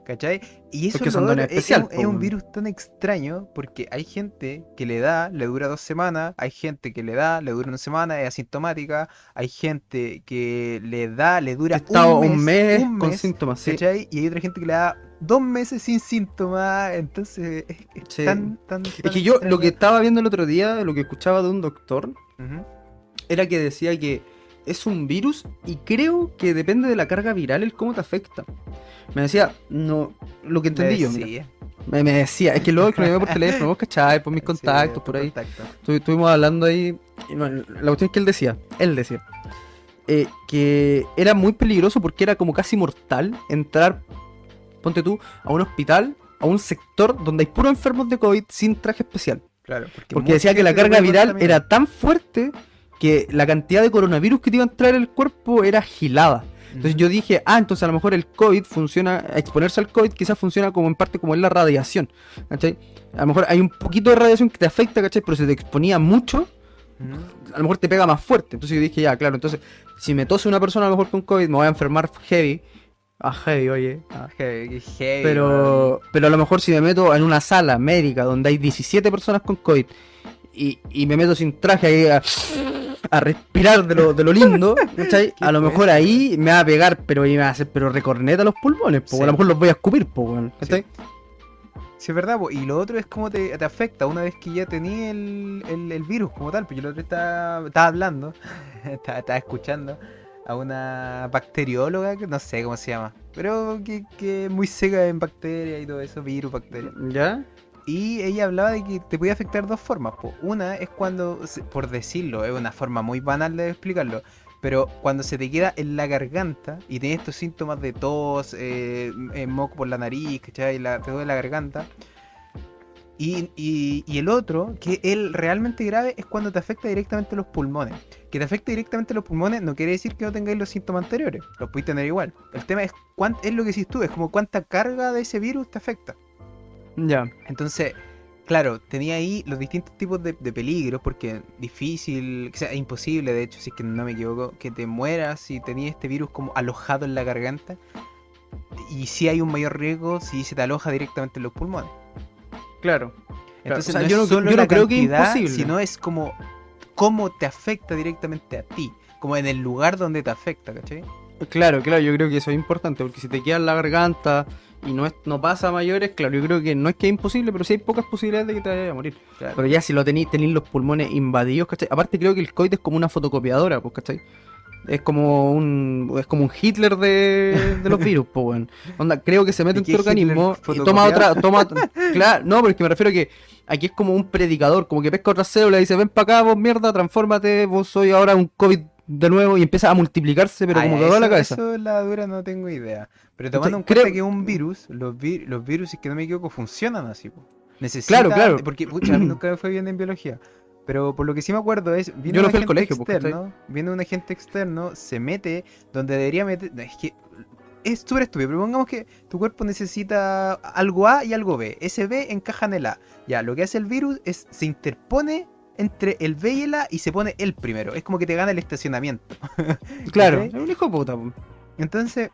¿Cachai? Y eso Porque es lo Osandón otro, es especial, es po, un weón. virus tan extraño porque hay gente que le da, le dura 2 semanas, hay gente que le da, le dura una semana, es asintomática, hay gente que le da, le Que dura estaba un mes un con mes, síntomas, sí. ¿cachai? Y hay otra gente que le da 2 meses sin síntomas, entonces es Sí. tan, tan, Es tan que yo lo que extraño. estaba viendo el otro día, lo que escuchaba de un doctor, Ujú. era que decía que es un virus y creo que depende de la carga viral el cómo te afecta. Me decía, no, lo que Me entendí yo, mira. decía. Me decía, es que luego que lo llamé por teléfono, vos cachai, por mis Sí, contactos, tu por ahí. contacto. Estuvimos hablando ahí. Y bueno, la cuestión es que él decía, que era muy peligroso porque era como casi mortal entrar, ponte tú, a un hospital, a un sector donde hay puros enfermos de COVID sin traje especial. Claro, Porque mucha decía que la gente te carga puede viral contaminar. era tan fuerte que la cantidad de coronavirus que te iba a entrar en el cuerpo era gilada. Entonces Ujú. yo dije, entonces a lo mejor el COVID funciona, exponerse al COVID quizás funciona como en parte como en la radiación, ¿cachai? A lo mejor hay un poquito de radiación que te afecta, ¿cachai? Pero si te exponía mucho, Ujú. a lo mejor te pega más fuerte. Entonces yo dije, ya, claro, entonces si me tose una persona a lo mejor con COVID me voy a enfermar heavy. Heavy, oye. Heavy, weón. Pero a lo mejor si me meto en una sala médica donde hay 17 personas con COVID y me meto sin traje ahí a respirar de lo lindo, ¿cachai? Qué A lo mejor fuerte, ahí me va a pegar, pero me va a hacer pero recorneta los pulmones, Sí. a lo mejor los voy a escupir, weón, Sí. ¿cachai? Sí, es verdad, po. Y lo otro es cómo te afecta una vez que ya tenías el virus como tal. Pues yo el otro día estaba hablando, estaba escuchando a una bacterióloga, que no sé cómo se llama, pero que es muy seca en bacterias y todo eso, virus, bacterias. ¿Ya? Y ella hablaba de que te podía afectar de dos formas, po. Una es cuando, por decirlo, es una forma muy banal de explicarlo, pero cuando se te queda en la garganta y tienes estos síntomas de tos, moco por la nariz, ¿cachai? Te duele la garganta. Y el otro, que es el realmente grave, es cuando te afecta directamente los pulmones. Que te afecte directamente los pulmones no quiere decir que no tengáis los síntomas anteriores, los podéis tener igual. El tema es, es lo que decís tú, es como cuánta carga de ese virus te afecta. Ya. Entonces, claro, tenía ahí los distintos tipos de peligros, porque difícil, o sea, imposible, de hecho, si es que no me equivoco, que te mueras si tenías este virus como alojado en la garganta. Y si hay un mayor riesgo si se te aloja directamente en los pulmones. Claro. Entonces O sea, no es yo no, solo yo la no creo que es cantidad, imposible. sino es como cómo te afecta directamente a ti, como en el lugar donde te afecta, ¿cachai? Claro, yo creo que eso es importante, porque si te queda en la garganta y no pasa a mayores, claro, yo creo que no es que es imposible, pero sí hay pocas posibilidades de que te vayas a morir. Claro. Pero ya si lo tenéis los pulmones invadidos, ¿cachai? Aparte creo que el COVID es como una fotocopiadora, pues, ¿cachai? Es como un Hitler de los virus, pues, weón. Onda, creo que se mete ¿Y en qué tu Hitler organismo y fotocopiado? claro, no, pero es que me refiero a que aquí es como un predicador, como que pesca otra célula y dice, ven para acá, vos mierda, transfórmate, vos soy ahora un COVID de nuevo y empieza a multiplicarse, pero como Ya, que va a la cabeza. eso la dura no tengo idea. Pero tomando ¿Cachai? en cuenta Creo, que un virus, los virus, si es que no me equivoco, funcionan así, po. claro, Necesita, claro. porque pucha, a mí nunca me fue bien en biología. Pero por lo que sí me acuerdo es, Yo no fui al colegio, pues, ¿cachai? viene un agente externo, se mete donde debería meter. No, es que es súper estúpido, pero pongamos que tu cuerpo necesita algo A y algo B. Ese B encaja en el A. Ya, lo que hace el virus es se interpone entre el B y el A y se pone el primero. Es como que te gana el estacionamiento. Claro, ¿Cachai? es un hijo de puta, po. Entonces,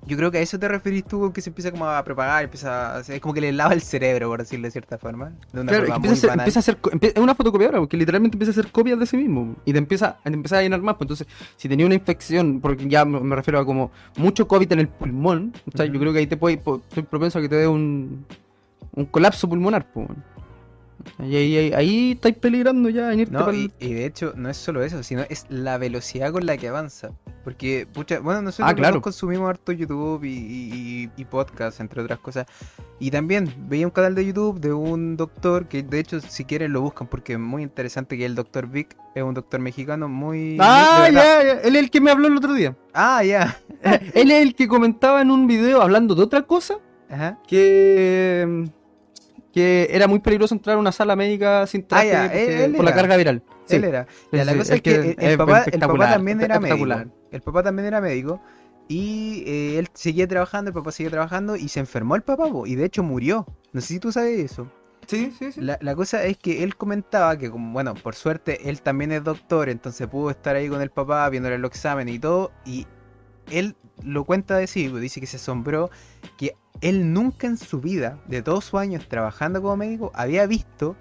yo creo que a eso te referís tú con que se empieza como a propagar, es como que le lava el cerebro, por decirlo de cierta forma. De una Claro, es forma que muy banal. es una fotocopiadora, porque literalmente empieza a hacer copias de sí mismo y te empieza a llenar más. Pues entonces, si tenía una infección, porque ya me refiero a como mucho COVID en el pulmón, o sea, yo Ujú. creo que ahí soy propenso a que te dé un colapso pulmonar, pues. Y ahí estáis peligrando ya en irte No, pa'l- y de hecho no es solo eso, sino es la velocidad con la que avanza. Porque, pucha, bueno, nosotros los claro. dos consumimos harto YouTube y podcast, entre otras cosas. Y también veía un canal de YouTube de un doctor que, de hecho, si quieren lo buscan porque es muy interesante, que es el doctor Vic, es un doctor mexicano de Ah, verdad. ya, él es el que me habló el otro día. Ah, ya. Él es el que comentaba en un video hablando de otra cosa Ajá. que era muy peligroso entrar a una sala médica sin traje ya, él por la era. carga viral. Sí, Él era. Ya, la sí, cosa es que el es papá espectacular, también era médico. espectacular. El papá también era médico. Y él seguía trabajando, el papá seguía trabajando y se enfermó el papá, po, y de hecho murió. No sé si tú sabes eso. Sí, sí, sí. La cosa es que él comentaba que, como, bueno, por suerte él también es doctor, entonces pudo estar ahí con el papá viéndole los exámenes y todo, y él lo cuenta de sí, dice que se asombró que él nunca en su vida, de todos sus años trabajando como médico, había visto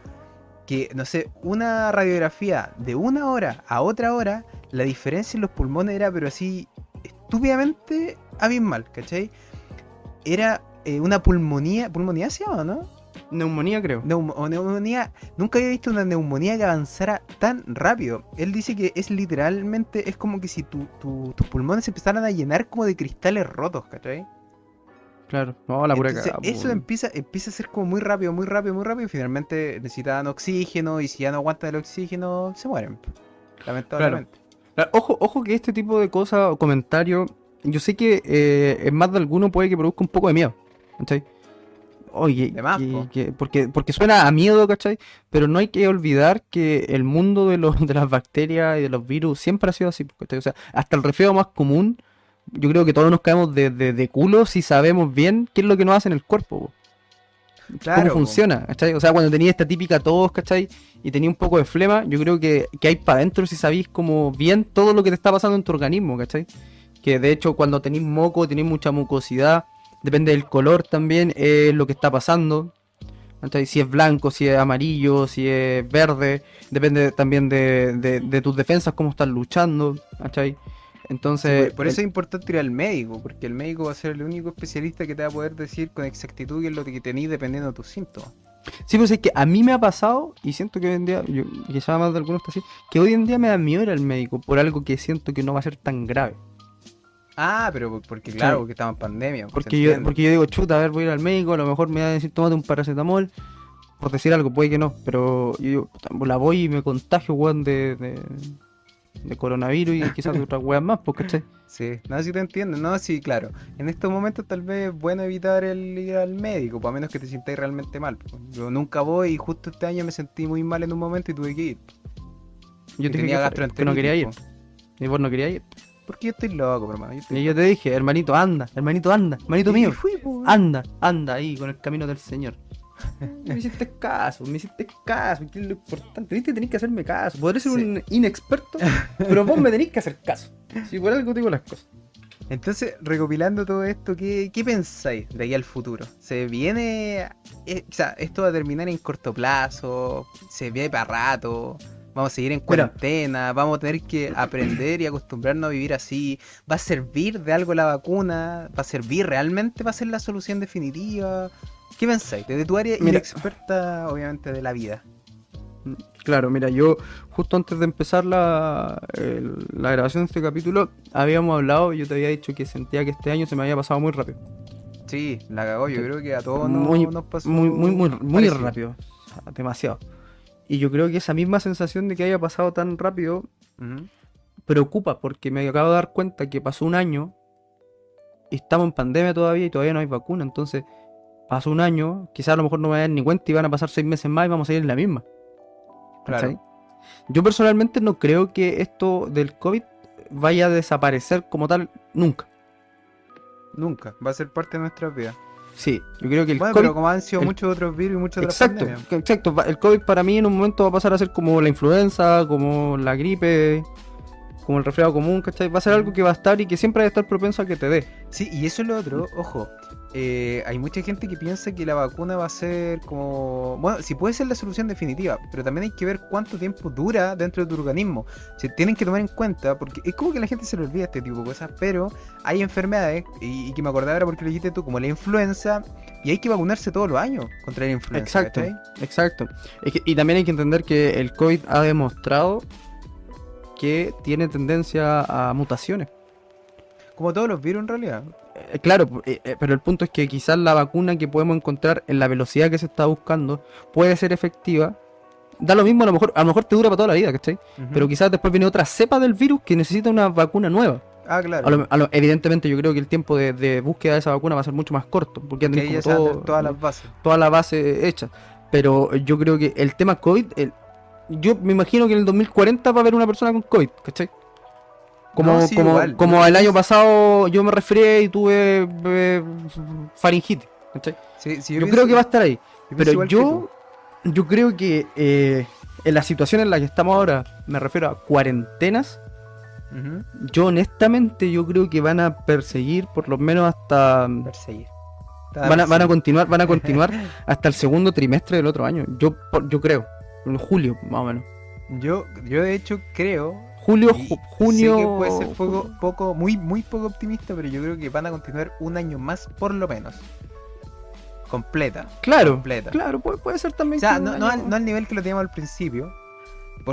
que, no sé, una radiografía de una hora a otra hora, la diferencia en los pulmones era, pero así, estúpidamente abismal, ¿cachai? Era una pulmonía se llama, ¿no? Neumonía, creo. Neumonía, nunca había visto una neumonía que avanzara tan rápido. Él dice que es literalmente, es como que si tus pulmones se empezaran a llenar como de cristales rotos, ¿cachai? Claro. No, la pura Entonces cagada, eso po. empieza a ser como muy rápido, muy rápido, muy rápido, y finalmente necesitan oxígeno, y si ya no aguantan el oxígeno, se mueren, lamentablemente. Claro, ojo que este tipo de cosas o comentarios, yo sé que en más de alguno puede que produzca un poco de miedo, ¿cachai? Oye, De más, po. porque suena a miedo, ¿cachai? Pero no hay que olvidar que el mundo de las bacterias y de los virus siempre ha sido así, ¿cachai? O sea, hasta el resfriado más común, yo creo que todos nos caemos de culo si sabemos bien qué es lo que nos hace en el cuerpo, po. Cómo Claro, po. funciona, ¿cachai? O sea, cuando tenía esta típica tos, ¿cachai? Y tenía un poco de flema, yo creo que hay para adentro si sabéis como bien todo lo que te está pasando en tu organismo, ¿cachai? Que de hecho cuando tenéis moco, tenéis mucha mucosidad, depende del color también, lo que está pasando, ¿cachai? Si es blanco, si es amarillo, si es verde, depende también de tus defensas, cómo estás luchando, ¿cachai? Sí, Entonces, por eso es importante ir al médico, porque el médico va a ser el único especialista que te va a poder decir con exactitud qué es lo que tenés dependiendo de tus síntomas. sí, pues es que a mí me ha pasado, y siento que hoy en día, quizá más de algunos está así, que hoy en día me da miedo ir al médico por algo que siento que no va a ser tan grave. Ah, pero porque Sí. claro, porque estamos en pandemia, se Porque yo, entiende. porque yo digo, chuta, a ver, voy a ir al médico, a lo mejor me va a decir, tómate un paracetamol, por decir algo, puede que no, pero yo digo, puta, la voy y me contagio, weón, de coronavirus y quizás de otras weas más, porque Sí, no, sí te entiendo, no, sí, claro. En estos momentos tal vez es bueno evitar el ir al médico, pues, a menos que te sintáis realmente mal, pues. Yo nunca voy y justo este año me sentí muy mal en un momento y tuve que ir. yo Y te dije tenía que no quería ir, gastroenteritis, po. y vos no querías ir. Porque yo estoy loco, hermano. Yo estoy Y yo te dije, hermanito, anda, hermanito, hermanito loco. Y mío, fui, pues. anda ahí con el camino del Señor. Me hiciste caso, que es lo importante. Viste, tenés que hacerme caso. Podré ser Sí. un inexperto, pero vos me tenés que hacer caso. Si por algo te digo las cosas. Entonces, recopilando todo esto, ¿qué pensáis de aquí al futuro? ¿Se viene, o sea, esto va a terminar en corto plazo? ¿Se viene para rato? ¿Vamos a seguir en Mira. cuarentena? ¿Vamos a tener que aprender y acostumbrarnos a vivir así? ¿Va a servir de algo la vacuna? ¿Va a servir realmente? ¿Va a ser la solución definitiva? ¿Qué pensáis? Desde tu área Mira. inexperta, obviamente, de la vida. Claro, mira, yo justo antes de empezar la grabación de este capítulo, habíamos hablado, yo te había dicho que sentía que este año se me había pasado muy rápido. Sí, la cagó. Yo Sí. creo que a todos Muy, nos pasó muy parecido. rápido. O sea, demasiado. Y yo creo que esa misma sensación de que haya pasado tan rápido Ujú. preocupa, porque me acabo de dar cuenta que pasó un año y estamos en pandemia todavía y todavía no hay vacuna. Entonces, pasó un año, quizás a lo mejor no me voy a dar ni cuenta y van a pasar 6 meses más y vamos a ir en la misma. ¿Cachai? Claro. Yo personalmente no creo que esto del COVID vaya a desaparecer como tal nunca. Nunca. Va a ser parte de nuestra vida. Sí, yo creo que el Bueno, COVID... pero como han sido el- muchos otros virus y muchas otras Exacto, pandemias. exacto. El COVID para mí en un momento va a pasar a ser como la influenza, como la gripe, como el resfriado común, ¿cachai? Va a ser algo que va a estar y que siempre va a estar propenso a que te dé. Sí, y eso es lo otro, ojo. Hay mucha gente que piensa que la vacuna va a ser como... Bueno, sí puede ser la solución definitiva, pero también hay que ver cuánto tiempo dura dentro de tu organismo. Se tienen que tomar en cuenta, porque es como que la gente se le olvida este tipo de cosas, pero hay enfermedades, y que me acordaba ahora porque lo dijiste tú, como la influenza, y hay que vacunarse todos los años contra la influenza. Exacto, ¿cachai? exacto. Y también hay que entender que el COVID ha demostrado que tiene tendencia a mutaciones. Como todos los virus en realidad. Claro, pero el punto es que quizás la vacuna que podemos encontrar en la velocidad que se está buscando puede ser efectiva. Da lo mismo, a lo mejor te dura para toda la vida, ¿cachai? Ujú. Pero quizás después viene otra cepa del virus que necesita una vacuna nueva. Ah, claro. Evidentemente yo creo que el tiempo de búsqueda de esa vacuna va a ser mucho más corto, porque ya Que tenés ahí como ya se van a tener todas las bases. toda la base hecha. Pero yo creo que el tema COVID, yo me imagino que en el 2040 va a haber una persona con COVID, ¿cachai? Como, No, sí, igual. como el año pasado yo me resfrié y tuve faringitis, ¿cachai? Sí, Yo creo que va a estar ahí. Pero igual que tú. yo creo que en la situación en la que estamos ahora, me refiero a cuarentenas, Ujú. yo honestamente yo creo que van a perseguir por lo menos hasta... Perseguir. Van a continuar hasta el segundo trimestre del otro año. Yo creo. En julio, más o menos. Yo de hecho creo, Julio, y junio. sé que puede ser muy poco optimista, pero yo creo que van a continuar un año más por lo menos. Completa. Claro, Completa. claro, puede ser O también. sea, que un no año- al nivel que lo teníamos al principio,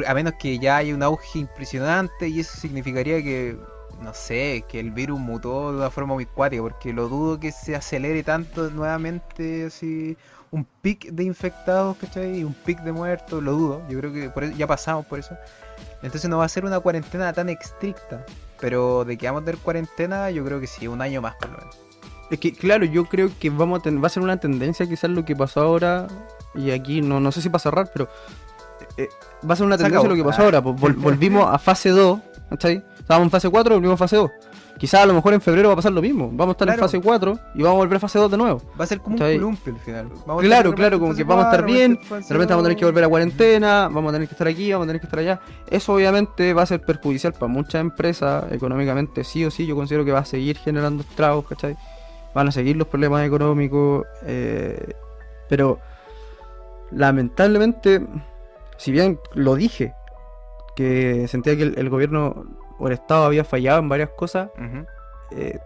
a menos que ya haya un auge impresionante y eso significaría que, no sé, que el virus mutó de una forma muy cuática, porque lo dudo que se acelere tanto nuevamente, así, un pic de infectados, ¿cachai? Y un pic de muertos, lo dudo, yo creo que ya pasamos por eso. Entonces no va a ser una cuarentena tan estricta, pero de que vamos a tener cuarentena, yo creo que sí, un año más por lo menos. Es que, claro, yo creo que va a ser una tendencia quizás lo que pasó ahora. Y aquí no sé si para cerrar, pero va a ser una Se tendencia acabó. lo que pasó ahora. Pues volvimos a fase 2, ¿cachai? Estábamos en fase 4, volvimos a fase 2. Quizás a lo mejor en febrero va a pasar lo mismo. Vamos a estar en Claro. fase 4 y vamos a volver a fase 2 de nuevo. Va a ser como un ¿Cachai? columpio al final. Vamos a estar Claro, de claro, repente como en que fase vamos a estar 4, bien, en fase de repente vamos a tener que volver a 2. cuarentena, vamos a tener que estar aquí, vamos a tener que estar allá. Eso obviamente va a ser perjudicial para muchas empresas, económicamente sí o sí, yo considero que va a seguir generando estragos, ¿cachai? Van a seguir los problemas económicos, pero lamentablemente, si bien lo dije, que sentía que el gobierno o el Estado había fallado en varias cosas, Ujú.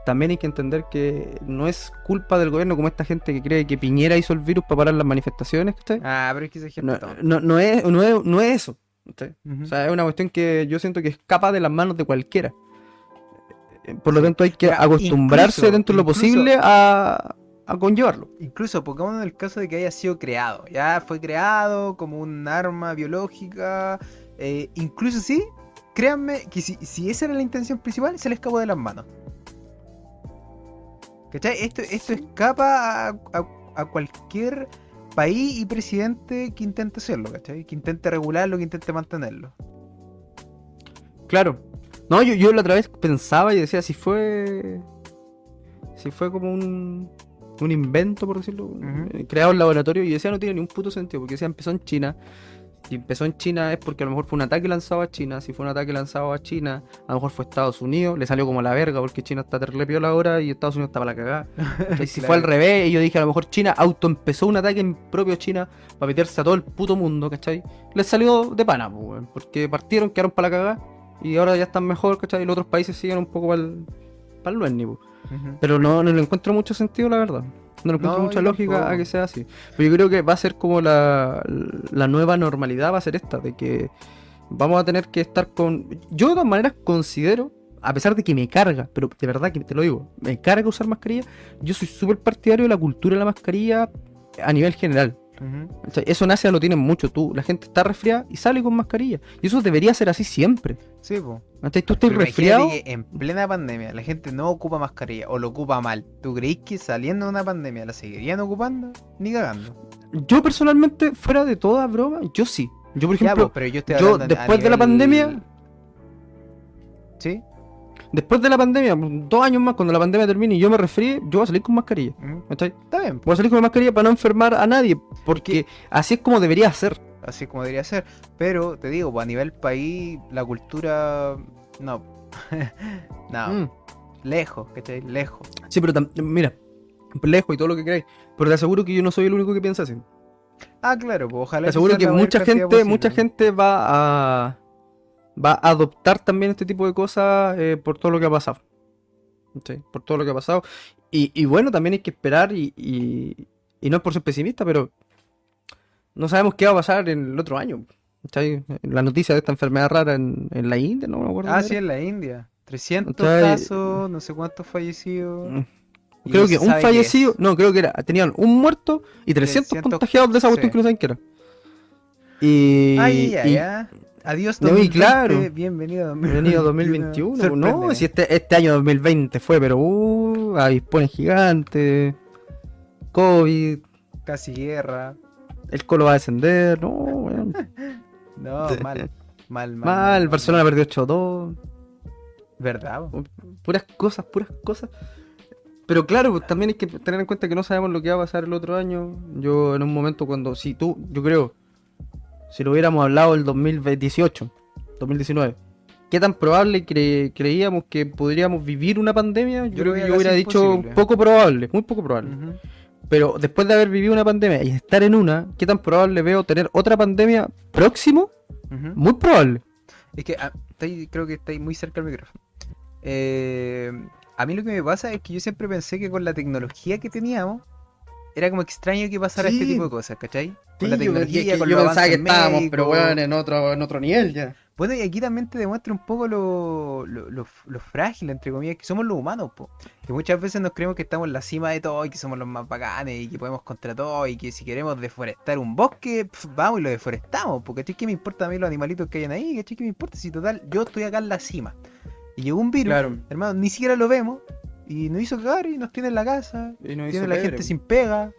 también hay que entender que no es culpa del gobierno como esta gente que cree que Piñera hizo el virus para parar las manifestaciones, ¿cachai? Ah, pero es que ese ejemplo No es eso, ¿cachai? Ujú. O sea, es una cuestión que yo siento que escapa de las manos de cualquiera. Por lo Sí. tanto hay que Mira, acostumbrarse dentro de lo posible a conllevarlo. Incluso pongámonos en el caso de que haya sido creado. Ya fue creado como un arma biológica. Incluso sí, créanme que si esa era la intención principal, se le escapó de las manos. ¿Cachai? Esto escapa a cualquier país y presidente que intente hacerlo, ¿cachai? Que intente regularlo, que intente mantenerlo. Claro. No, yo la otra vez pensaba y decía, si fue como un invento, por decirlo, Ujú. creado en laboratorio, y decía no tiene ni un puto sentido, porque decía empezó en China. Si empezó en China es porque a lo mejor fue un ataque lanzado a China. Si fue un ataque lanzado a China, a lo mejor fue Estados Unidos. Le salió como la verga porque China está terrible piola ahora y Estados Unidos está para la cagada. Y si fue al Claro. revés, y yo dije a lo mejor China autoempezó un ataque en propio China para meterse a todo el puto mundo, ¿cachai? Les salió de pana, pues, weón, porque partieron, quedaron para la cagada y ahora ya están mejor, ¿cachai? Y los otros países siguen un poco para el luenni, pues. Ujú. Pero no le encuentro mucho sentido, la verdad. No le encuentro No, mucha yo lógica tampoco. a que sea así. Pero yo creo que va a ser como la nueva normalidad, va a ser esta, de que vamos a tener que estar con... Yo de todas maneras considero, a pesar de que me carga, pero de verdad que te lo digo, me carga usar mascarilla, yo soy súper partidario de la cultura de la mascarilla a nivel general. Ujú. O sea, eso en Asia lo tienen mucho, la gente está resfriada y sale con mascarilla. Y eso debería ser así siempre. Sí, pues. ¿Cachai? Tú estás Pero resfriado... imagínate que en plena pandemia la gente no ocupa mascarilla o lo ocupa mal. ¿Tú crees que saliendo de una pandemia la seguirían ocupando? Ni cagando. Yo personalmente, fuera de toda broma, yo sí. Yo, por Ya, ejemplo, pues, pero yo estoy yo hablando después de la pandemia, ¿Sí? después de la pandemia, 2 años más, cuando la pandemia termine y yo me resfríe, yo voy a salir con mascarilla. Ujú. ¿Cachai? Está bien, Voy a salir con mascarilla para no enfermar a nadie, porque así es como debería ser. así como debería ser. Pero te digo, pues, a nivel país, la cultura. No. No. Mm. Lejos, ¿cachai? Lejos. Sí, pero mira, lejos y todo lo que queráis, pero te aseguro que yo no soy el único que piensa así. Ah, claro, pues ojalá Te aseguro sea que la mayor cantidad posible. mucha gente va a adoptar también este tipo de cosas por todo lo que ha pasado. ¿Sí? Por todo lo que ha pasado. Y bueno, también hay que esperar y no es por ser pesimista, pero no sabemos qué va a pasar en el otro año. ¿Cachai? La noticia de esta enfermedad rara en la India, no me acuerdo. Ah, dónde sí, era. en la India. 300 ¿Cachai? casos, no sé cuántos fallecidos. Mm. Y Creo no que se un sabe qué fallecido, es. no, creo que tenían un muerto y 300 300, contagiados de esa cuestión sí. que no saben qué era. Y, Ay, ay, y- ay. Adiós No, y 2020, claro. bienvenido a Bienvenido 2021. No, Sorpréndeme. si este año 2020 fue, pero avispones gigantes, COVID, Casi guerra. el Colo va a descender, no, weón. No, mal. Mal, mal. Mal, Barcelona perdió 8-2. ¿Verdad? Po? Puras cosas, puras cosas. Pero claro, pues, también hay que tener en cuenta que no sabemos lo que va a pasar el otro año. Yo en un momento cuando, si tú, yo creo, si lo hubiéramos hablado el 2018, 2019, ¿qué tan probable creíamos que podríamos vivir una pandemia? Yo creo creo que que yo casi hubiera dicho imposible. poco probable, muy poco probable. Ujú, Pero después de haber vivido una pandemia y estar en una, ¿qué tan probable veo tener otra pandemia próximo? ujú. Muy probable. Es que creo que estáis muy cerca del micrófono. Eh, a mí lo que me pasa es que yo siempre pensé que con la tecnología que teníamos, era como extraño que pasara este tipo de Sí, cosas, ¿cachai? Con la sí, tecnología, con yo los pensaba que avances estábamos, pero weón, médicos. en otro nivel ya. Bueno, y aquí también te demuestra un poco lo frágil, entre comillas, que somos los humanos, po. Que muchas veces nos creemos que estamos en la cima de todo y que somos los más bacanes y que podemos contra todo y que si queremos deforestar un bosque, vamos y lo deforestamos. Porque ¿qué me importa a mí los animalitos que hayan ahí? ¿Qué me importa si total yo estoy acá en la cima? Y llegó un virus, Claro, hermano, ni siquiera lo vemos y nos hizo cagar y nos tiene en la casa, y nos tiene hizo la pebre. gente sin pega.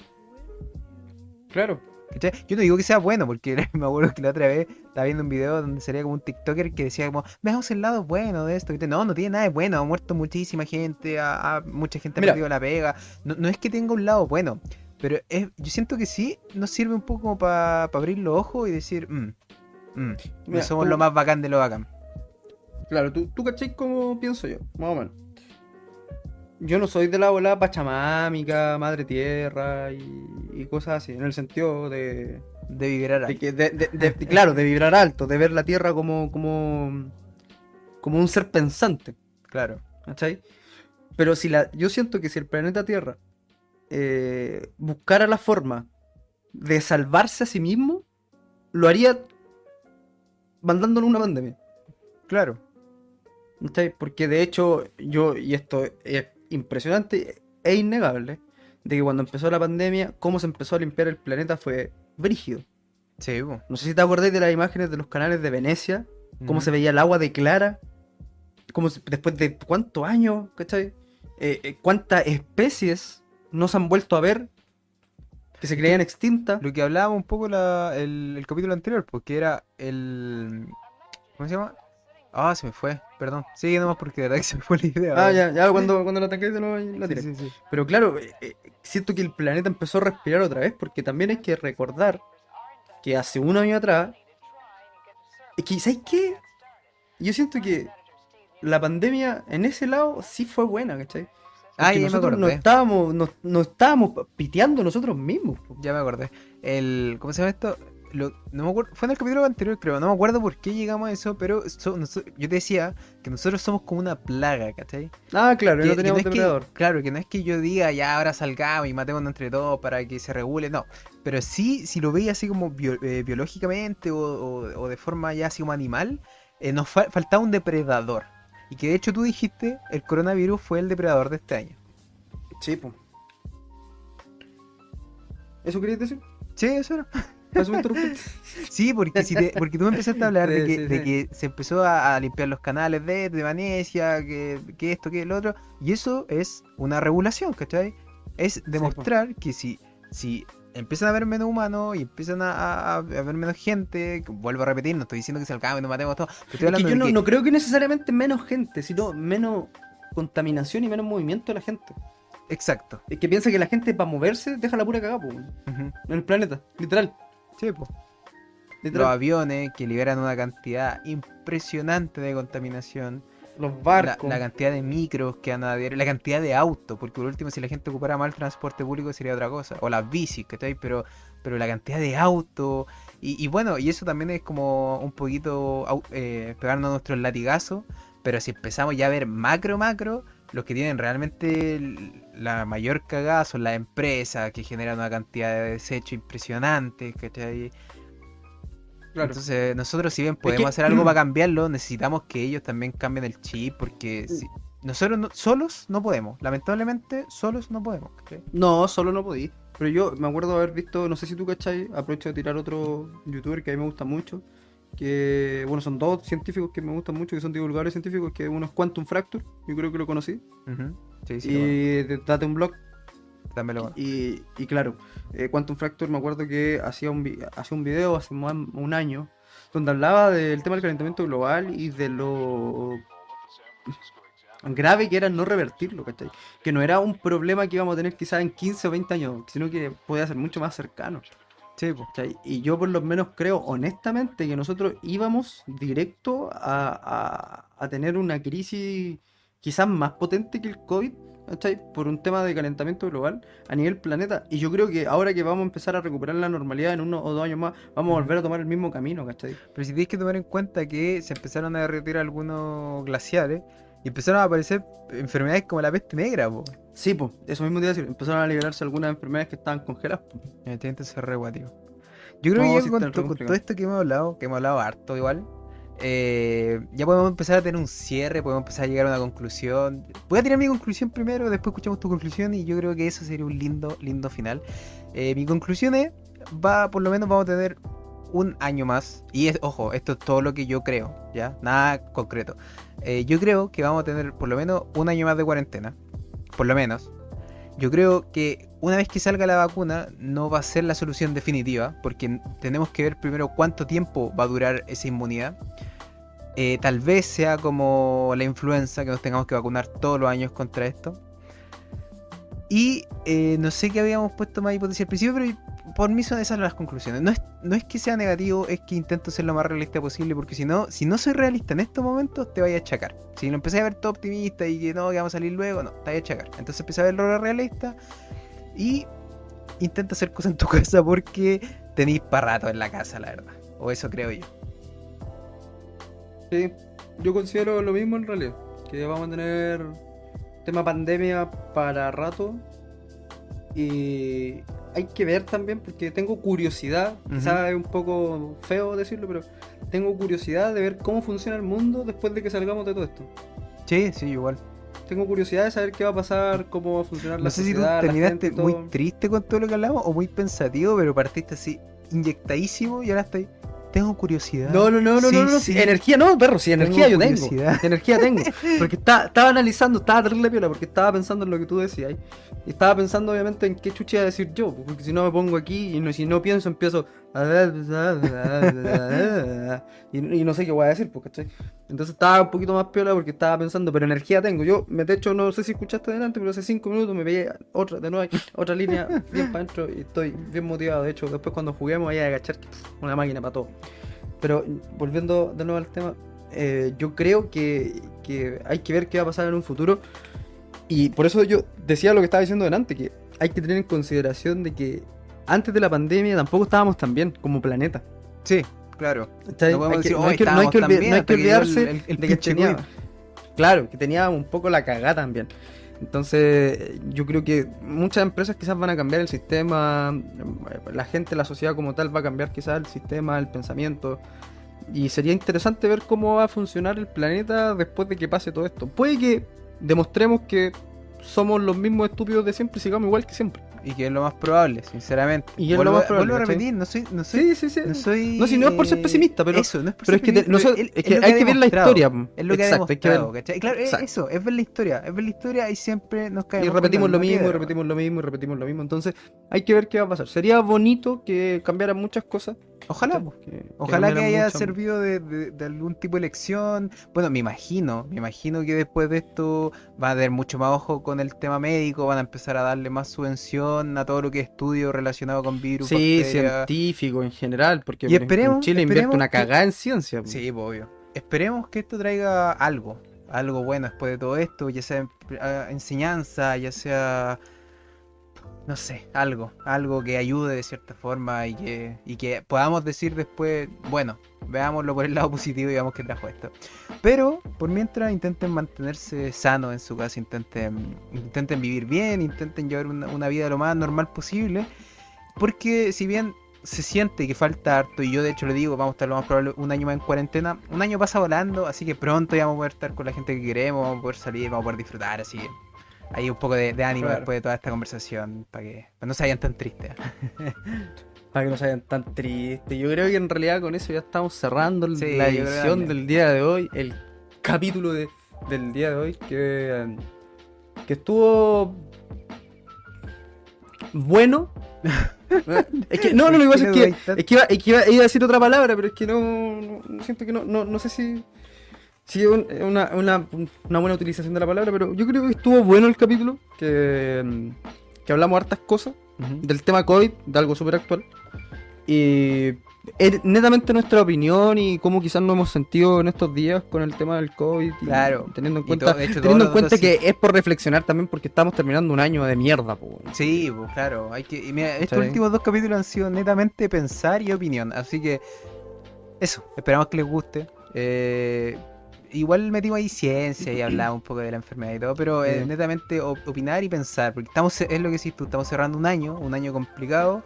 Claro. ¿Cachai? Yo no digo que sea bueno, porque me acuerdo que la otra vez estaba viendo un video donde salía como un TikToker que decía como, veamos el lado bueno de esto. ¿Viste? No, no tiene nada de bueno, ha muerto muchísima gente, mucha gente ha Mira, perdido la pega. No, no es que tenga un lado bueno, pero yo siento que sí nos sirve un poco como para abrir los ojos y decir, no mira, somos lo más bacán de lo bacán. claro, tú cachai cómo pienso yo, más o menos. Yo no soy de la bola pachamámica, madre tierra y cosas así, en el sentido De vibrar de alto. que, claro, de vibrar alto, de ver la tierra como un ser pensante, Claro. ¿cachai? Pero yo siento que si el planeta Tierra buscara la forma de salvarse a sí mismo, lo haría mandándole una pandemia. Claro. ¿Cachai? Porque de hecho, y esto es impresionante e innegable, de que cuando empezó la pandemia, cómo se empezó a limpiar el planeta fue brígido. Sí, po. No sé si te acordáis de las imágenes de los canales de Venecia, cómo Ujú. se veía el agua de clara, después de cuántos años, ¿cachai? Cuántas especies no se han vuelto a ver, que se Es creían que extintas. lo que hablábamos un poco el capítulo anterior, porque era el... ¿Cómo se llama? Ah, se me fue, perdón. Sigue nomás porque de verdad que se me fue la idea, Ah, weón. ya, cuando la tengáis de nuevo ahí la Sí, tiré. sí, sí. Pero claro, siento que el planeta empezó a respirar otra vez, porque también hay que recordar que hace un año atrás, es que, ¿sabes qué? Yo siento que la pandemia en ese lado sí fue buena, ¿cachai? Ah, Porque ya me nosotros acordé. no estábamos piteando nosotros mismos, po. Ya me acordé. ¿Cómo se llama esto? No me acuerdo, fue en el capítulo anterior, creo. No me acuerdo por qué llegamos a eso, pero yo te decía que nosotros somos como una plaga, ¿cachai? Ah, claro, y no Que no teníamos es que, depredador. claro, que no es que yo diga ya ahora salgamos y matemos entre todos para que se regule, no. Pero sí, si lo veis así como biológicamente o de forma ya así como animal, nos faltaba un depredador. Y que de hecho tú dijiste, el coronavirus fue el depredador de este año. Sí, pues. ¿Eso querías decir? Sí, eso era. ¿Para eso me interrumpiste? Sí, porque tú me empezaste a hablar de Sí, que, sí, de sí. que se empezó a limpiar los canales de Venecia, que esto, que lo otro. Y eso es una regulación, ¿cachai? Es Sí, pues. demostrar que si empiezan a haber menos humanos y empiezan a haber menos gente, que vuelvo a repetir, no estoy diciendo que salgamos y nos matemos todos, pero estoy Es que hablando yo de que, no creo que necesariamente menos gente, sino menos contaminación y menos movimiento de la gente. exacto. Es que piensa que la gente para moverse deja la pura cagada, pues, Ujú. en el planeta. Literal, Sí, pues. Los literal. aviones que liberan una cantidad impresionante de contaminación. Los La barcos. cantidad de micros que andan a diario, la cantidad de autos, porque por último si la gente ocupara mal el transporte público sería otra cosa, o las bicis, ¿cachai? Pero la cantidad de autos, y bueno, y eso también es como un poquito pegarnos nuestros latigazos, pero si empezamos ya a ver macro, los que tienen realmente la mayor cagada son las empresas que generan una cantidad de desechos impresionantes, ¿cachai? Claro. Entonces, nosotros si bien Es podemos que, hacer algo para cambiarlo, necesitamos que ellos también cambien el chip, porque si nosotros solos no podemos, lamentablemente solos no podemos. ¿Cachai? no, solo no podí. Pero yo me acuerdo haber visto, no sé si tú cachai, aprovecho de tirar otro youtuber que a mí me gusta mucho. Que, bueno, son dos científicos que me gustan mucho, que son divulgadores científicos, que uno es Quantum Fracture, yo creo que lo conocí. Ujú. Sí, sí, lo conozco. Y Date un blog. También lo conozco. Y claro, Quantum Fracture me acuerdo que hacía un video hace un año donde hablaba del tema del calentamiento global y grave que era no revertirlo, ¿cachai? Que no era un problema que íbamos a tener quizás en 15 o 20 años, sino que podía ser mucho más cercano. Sí, po. ¿Cachai? Y yo por lo menos creo honestamente que nosotros íbamos directo a tener una crisis quizás más potente que el COVID, ¿cachai? Por un tema de calentamiento global a nivel planeta. Y yo creo que ahora que vamos a empezar a recuperar la normalidad en 1 o 2 años más, vamos a volver a tomar el mismo camino, ¿cachai? Pero si tienes que tomar en cuenta que se empezaron a derretir algunos glaciares y empezaron a aparecer enfermedades como la peste negra, po. Sí, pues, eso mismo te iba a decir, empezaron a liberarse algunas enfermedades que estaban congeladas, po. Entonces es re guático. Yo creo No, que sí ya está re con complicado. todo esto que hemos hablado harto igual, ya podemos empezar a tener un cierre, podemos empezar a llegar a una conclusión. Voy a tirar mi conclusión primero, después escuchamos tu conclusión y yo creo que eso sería un lindo final. Mi conclusión es, por lo menos vamos a tener un año más, y ojo, esto es todo lo que yo creo, ¿ya? Nada concreto. Yo creo que vamos a tener por lo menos un año más de cuarentena, por lo menos. Yo creo que una vez que salga la vacuna no va a ser la solución definitiva, porque tenemos que ver primero cuánto tiempo va a durar esa inmunidad. Tal vez sea como la influenza, que nos tengamos que vacunar todos los años contra esto. Y no sé qué habíamos puesto más hipótesis al principio, pero por mí son esas las conclusiones. No es que sea negativo, es que intento ser lo más realista posible, porque si no soy realista en estos momentos, te vaya a achacar. Si lo empecé a ver todo optimista y que no, que vamos a salir luego, no, te vaya a achacar. Entonces empecé a verlo realista y intenta hacer cosas en tu casa porque tenéis para rato en la casa, la verdad. O eso creo yo. Sí, yo considero lo mismo en realidad, que vamos a tener tema pandemia para rato y hay que ver también porque tengo curiosidad, quizás es un poco feo decirlo, pero tengo curiosidad de ver cómo funciona el mundo después de que salgamos de todo esto. Sí, igual. Tengo curiosidad de saber qué va a pasar, cómo va a funcionar No la sé si tú sociedad, la gente terminaste y muy todo. triste con todo lo que hablamos o muy pensativo, pero partiste así inyectadísimo y ahora estoy. Tengo curiosidad. No, Sí. energía no, perro, si energía yo tengo. curiosidad. Energía tengo. Porque estaba analizando, estaba terrible piola, porque estaba pensando en lo que tú decías. Y estaba pensando obviamente en qué chucha iba a decir yo, porque si no me pongo aquí y si no pienso empiezo y no sé qué voy a decir, pues, ¿cachai? Entonces estaba un poquito más piola porque estaba pensando, pero energía tengo. Yo, de hecho, no sé si escuchaste adelante, pero hace 5 minutos me pegué otra línea bien para adentro y estoy bien motivado. De hecho, después cuando juguemos vaya a agachar una máquina para todo. Pero volviendo de nuevo al tema, yo creo que hay que ver qué va a pasar en un futuro. Y por eso yo decía lo que estaba diciendo delante, que hay que tener en consideración de que antes de la pandemia tampoco estábamos tan bien como planeta. Sí, claro. ¿Cachai? No podemos decir, No hay que olvidarse el de que pinche tenía, COVID. claro, que tenía un poco la cagada también. Entonces, yo creo que muchas empresas quizás van a cambiar el sistema, la gente, la sociedad como tal va a cambiar quizás el sistema, el pensamiento. Y sería interesante ver cómo va a funcionar el planeta después de que pase todo esto. Puede que demostremos que somos los mismos estúpidos de siempre y sigamos igual que siempre. Y que es lo más probable, sinceramente. Y es lo más probable, Vuelvo a ¿cachai? repetir, no soy, Sí. no soy. No, si no es por ser pesimista, pero Eso, no es por pero ser es que, pesimista, es que hay que ver la historia. Es lo que Exacto, ha hay que ver. demostrado, ¿cachai? Claro, Exacto. eso, es ver la historia y siempre nos caemos Y con repetimos la lo mismo, y piedra, repetimos lo mismo, y repetimos lo mismo. Entonces, hay que ver qué va a pasar. Sería bonito que cambiaran muchas cosas. Ojalá, ¿cachai? pues. Que Ojalá que cambiaran haya muchas. servido de algún tipo de lección. Bueno, me imagino que después de esto va a haber mucho más ojo con el tema médico, van a empezar a darle más subvención a todo lo que es estudio relacionado con virus, Sí, bacterias. científico en general, porque Y por ejemplo, en esperemos Chile invierte una que- cagada en ciencia. Po. Sí, pues, obvio. Esperemos que esto traiga algo bueno después de todo esto, ya sea enseñanza, ya sea, no sé, algo que ayude de cierta forma y que podamos decir después, bueno, veámoslo por el lado positivo y veamos qué trajo esto. Pero, por mientras, intenten mantenerse sanos en su casa, intenten vivir bien, intenten llevar una vida lo más normal posible, porque si bien se siente que falta harto, y yo de hecho le digo, vamos a estar lo más probable un año más en cuarentena, un año pasa volando, así que pronto ya vamos a poder estar con la gente que queremos, vamos a poder salir, vamos a poder disfrutar, así que hay un poco de ánimo Claro. después de toda esta conversación, para que no se vayan tan tristes. Para que no se vayan tan tristes. Yo creo que en realidad con eso ya estamos cerrando Sí, la yo creo edición también. del día de hoy, el capítulo del día de hoy, que estuvo bueno. Es que no, lo iba a decir que. Es que iba a decir otra palabra, pero es que no siento que no sé si. Sí, una buena utilización de la palabra, pero yo creo que estuvo bueno el capítulo, que hablamos hartas cosas Ujú. del tema COVID, de algo súper actual. Y es netamente nuestra opinión y cómo quizás nos hemos sentido en estos días con el tema del COVID. Y Claro. teniendo en Y cuenta, de hecho, todos teniendo en los cuenta dos que es por reflexionar también porque estamos terminando un año de mierda, po. Sí, pues claro, hay que. Y mira, estos ¿Cachai? últimos 2 capítulos han sido netamente pensar y opinión. Así que eso, esperamos que les guste. Igual metimos ahí ciencia y hablamos un poco de la enfermedad y todo, pero Sí. netamente opinar y pensar, porque es lo que decís tú, estamos cerrando un año complicado,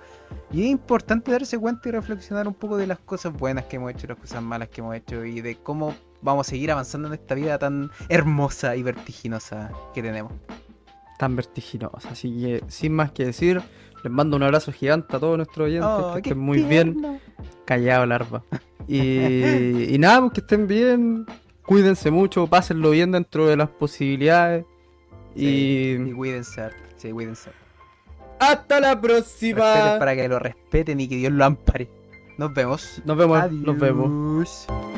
y es importante darse cuenta y reflexionar un poco de las cosas buenas que hemos hecho, las cosas malas que hemos hecho, y de cómo vamos a seguir avanzando en esta vida tan hermosa y vertiginosa que tenemos. Tan vertiginosa. Así que, sin más que decir, les mando un abrazo gigante a todos nuestros oyentes, Oh, que qué estén muy bien. tierno. Callado, larva. Y nada, pues que estén bien. Cuídense mucho, pásenlo bien dentro de las posibilidades. Sí, Y y cuídense harto, sí, cuídense harto. hasta la Respeten próxima. para que lo respeten y que Dios lo ampare. Nos vemos. Nos vemos, nos vemos. Adiós.